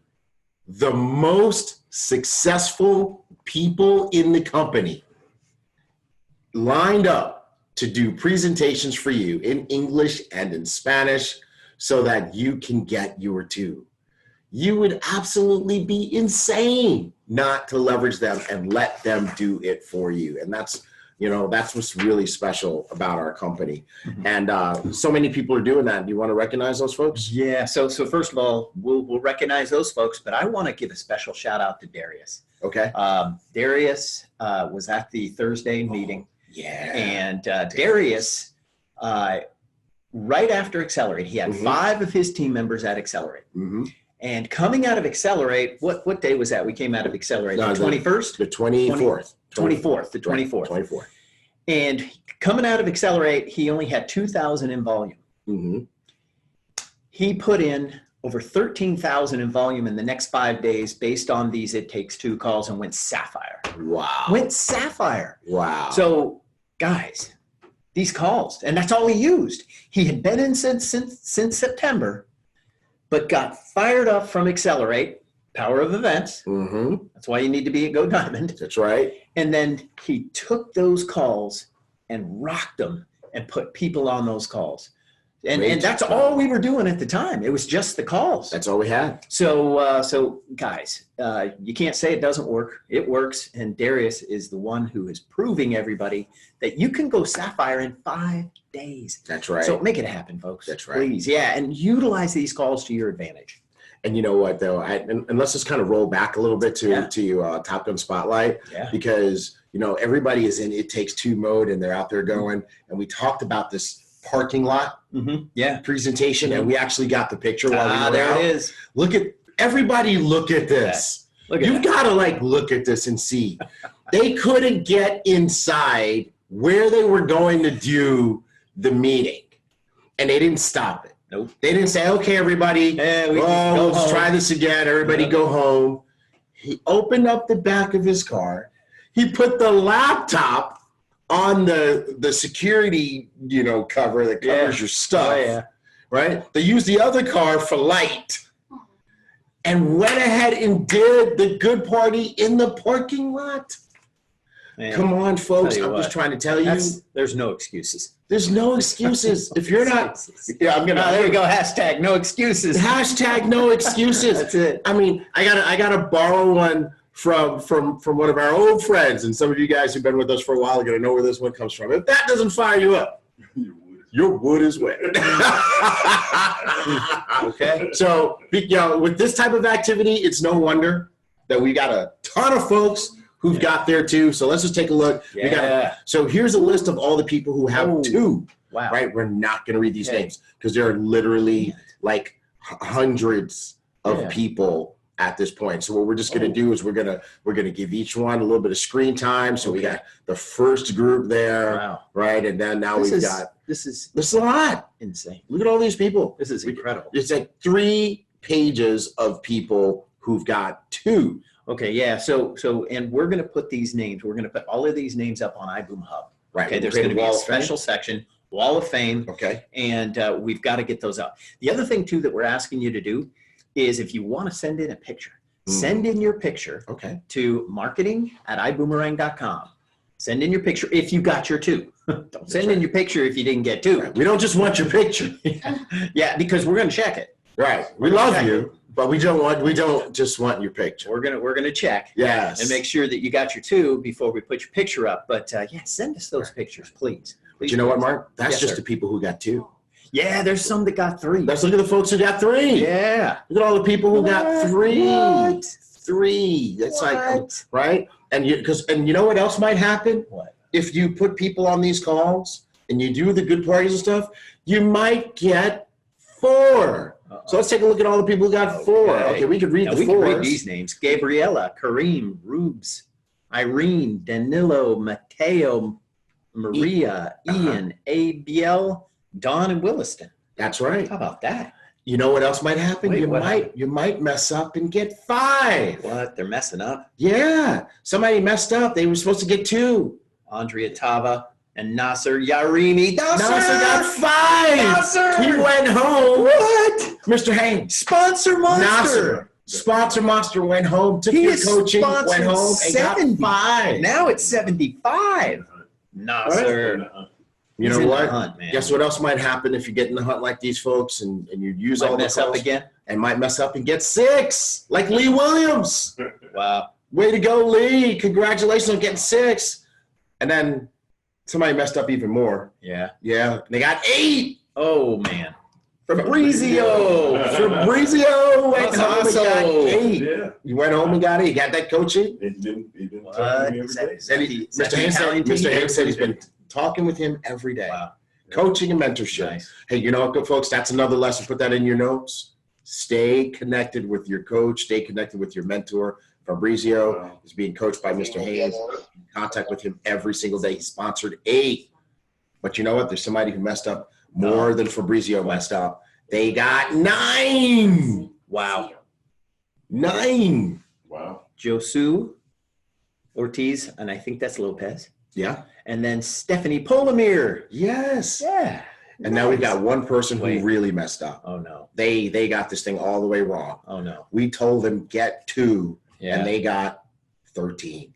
the most successful people in the company lined up to do presentations for you in English and in Spanish so that you can get your 2. You would absolutely be insane not to leverage them and let them do it for you. And that's what's really special about our company. And so many people are doing that. Do you want to recognize those folks? Yeah. So first of all, we'll recognize those folks, but I want to give a special shout out to Darius. Okay. Darius was at the Thursday meeting. Yeah. And Darius, right after Accelerate, he had 5 of his team members at Accelerate. And coming out of Accelerate, what day was that? We came out of Accelerate, the 21st? The 24th. 24th, the 24th. 24th. And coming out of Accelerate, he only had 2,000 in volume. He put in over 13,000 in volume in the next 5 days based on these It Takes Two calls and went sapphire. Wow. Went sapphire. Wow. So, guys, these calls, and that's all he used. He had been in since September, but got fired up from Accelerate, power of events. That's why you need to be at Go Diamond. That's right. And then he took those calls and rocked them and put people on those calls. And that's all we were doing at the time. It was just the calls. That's all we had. So guys, you can't say it doesn't work. It works. And Darius is the one who is proving everybody that you can go Sapphire in 5 days. That's right. So make it happen, folks. That's right. Please. Yeah. And utilize these calls to your advantage. And you know what, though? And let's just kind of roll back a little bit to Top Gun Spotlight. Yeah. Because, everybody is in It Takes Two mode and they're out there going. And we talked about this parking lot presentation, and we actually got the picture while we were there out. it is. Look at everybody. Look at this. You've got to look at this and see. They couldn't get inside where they were going to do the meeting, and they didn't stop it. Nope. They didn't say, "Okay, everybody, let's try this again. Everybody go home." He opened up the back of his car. He put the laptop on the security, cover that covers your stuff, right? They used the other car for light and went ahead and did the good party in the parking lot. Man, come on, folks. I'm just trying to tell you. There's no excuses. There's no excuses. If you're not, there you go. Hashtag no excuses. Hashtag no excuses. That's it. I mean, I gotta borrow one from one of our old friends, and some of you guys who've been with us for a while are gonna know where this one comes from. If that doesn't fire you up, your wood is wet. Okay. So, with this type of activity, it's no wonder that we got a ton of folks who've got there too. So let's just take a look. So here's a list of all the people who have two. Wow. Right? We're not going to read these names because there are literally hundreds of people at this point. So what we're just going to do is we're going to give each one a little bit of screen time. So we got the first group there, right? And then now this is a lot. Insane. Look at all these people. This is incredible. It's 3 pages of people who've got two. Okay, yeah. So, and we're going to put these names. We're going to put all of these names up on iBoom Hub. Right. Okay. There's going to be a special section, Wall of Fame. Okay. And we've got to get those up. The other thing too that we're asking you to do is if you want to send in a picture, send in your picture. Okay. To marketing@iboomerang.com. Send in your picture if you got your two. Don't send in your picture if you didn't get two. Right. We don't just want your picture. Yeah, because we're going to check it. Right. We love you. But we don't just want your picture. We're gonna check, yes, and make sure that you got your two before we put your picture up. But send us those pictures, please. But you know what, Mark? That's just the people who got two. Yeah, there's some that got 3. Let's look at the folks who got 3. Yeah, look at all the people who got 3. What? 3. That's right. And you know what else might happen? What? If you put people on these calls and you do the good parties and stuff, you might get 4. So let's take a look at all the people who got 4. Okay, we could read the 4s. We can read these names: Gabriella, Kareem, Rubes, Irene, Danilo, Mateo, Maria, Ian, Abiel, Don, and Williston. That's right. How about that? You know what else might happen? Wait, you might mess up and get 5. What? They're messing up? Yeah. Somebody messed up. They were supposed to get 2. Andrea Tava and Nasser Yarimi. Nasser got 5. Nasser! He went home. What? Mr. Haynes. Sponsor Monster. Nasser. Sponsor Monster went home, took your coaching, went home, and got 5. Now it's 75. Nasser. You know what? Hunt, guess what else might happen if you get in the hunt like these folks and you use all the mess up again? And might mess up and get 6, like Lee Williams. Wow. Way to go, Lee. Congratulations on getting 6. And then somebody messed up even more. Yeah. Yeah. They got 8. Oh, man. Fabrizio went home and got 8. Yeah. You went home and got 8. You got that coaching? Mr. Haynes said he's been talking with him every day. Wow. Coaching and mentorship. Nice. Hey, you know what, good folks? That's another lesson. Put that in your notes. Stay connected with your coach. Stay connected with your mentor. Fabrizio is being coached by Mr. Haynes. In contact with him every single day. He sponsored 8. But you know what? There's somebody who messed up more than Fabrizio messed up. They got 9. Wow. 9. Wow. Josu Ortiz, and I think that's Lopez. Yeah. And then Stephanie Polomir. Yes. Yeah. And now we've got one person who really messed up. Oh, no. They got this thing all the way wrong. Oh, no. We told them get 2, and they got 13.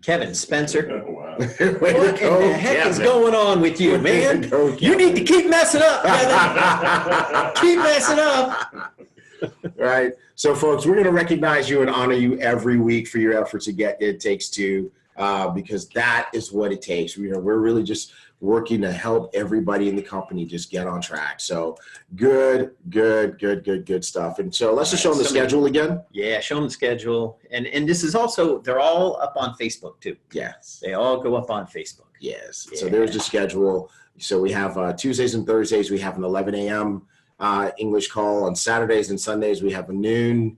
Kevin Spencer. Wow. Way to What go, in the heck is Kevin. going on with you, Way man? to go, You need to keep messing up, Kevin. Keep messing up. Right. So, folks, we're going to recognize you and honor you every week for your efforts to get It Takes Two, because that is what it takes. We're really just working to help everybody in the company just get on track. So, good stuff. And so, let's just show them the schedule again. Yeah, show them the schedule. And this is also, they're all up on Facebook, too. Yes. They all go up on Facebook. Yes. Yeah. So, there's the schedule. So, we have Tuesdays and Thursdays, we have an 11 a.m. English call. On Saturdays and Sundays, we have a noon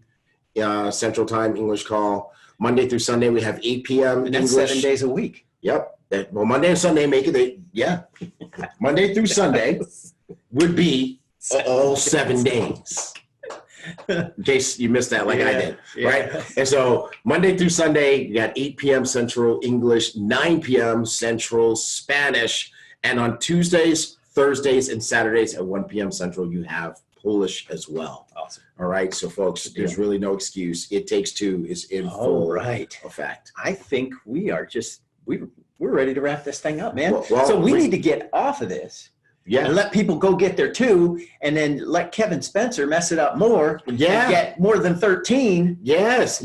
Central Time English call. Monday through Sunday, we have 8 p.m. And that's English. 7 days a week. Yep. Well, Monday and Sunday make it. Monday through Sunday would be all 7 days. In case you missed that, like I did, right? And so Monday through Sunday, you got 8 p.m. Central English, 9 p.m. Central Spanish, and on Tuesdays, Thursdays, and Saturdays at 1 p.m. Central, you have Polish as well. Awesome. All right, so folks, there's really no excuse. It Takes Two is in full effect. I think we are just we're ready to wrap this thing up, man. Well, so we need to get off of this. Yeah. And let people go get their 2, and then let Kevin Spencer mess it up more. Yeah. And get more than 13. Yes.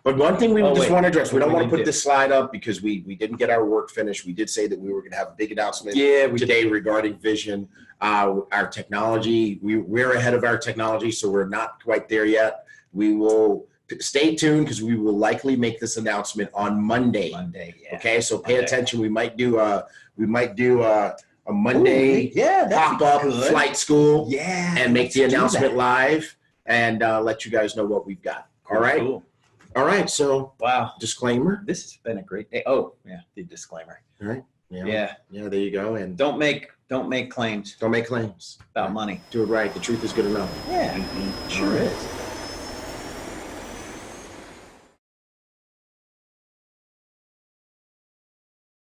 But one thing we just want to address, we don't want to put do? this slide up because we didn't get our work finished. We did say that we were going to have a big announcement we today regarding vision. Our technology, we're ahead of our technology, so we're not quite there yet. We will stay tuned because we will likely make this announcement on Monday. Okay, so pay attention. We might do a Monday pop-up flight school and make the announcement live and let you guys know what we've got. All right. Cool. All right. So disclaimer. This has been a great day. Oh, yeah, the disclaimer. All right. Yeah. There you go. And don't make claims. Don't make claims about money. Do it right. The truth is good enough. Yeah, sure is.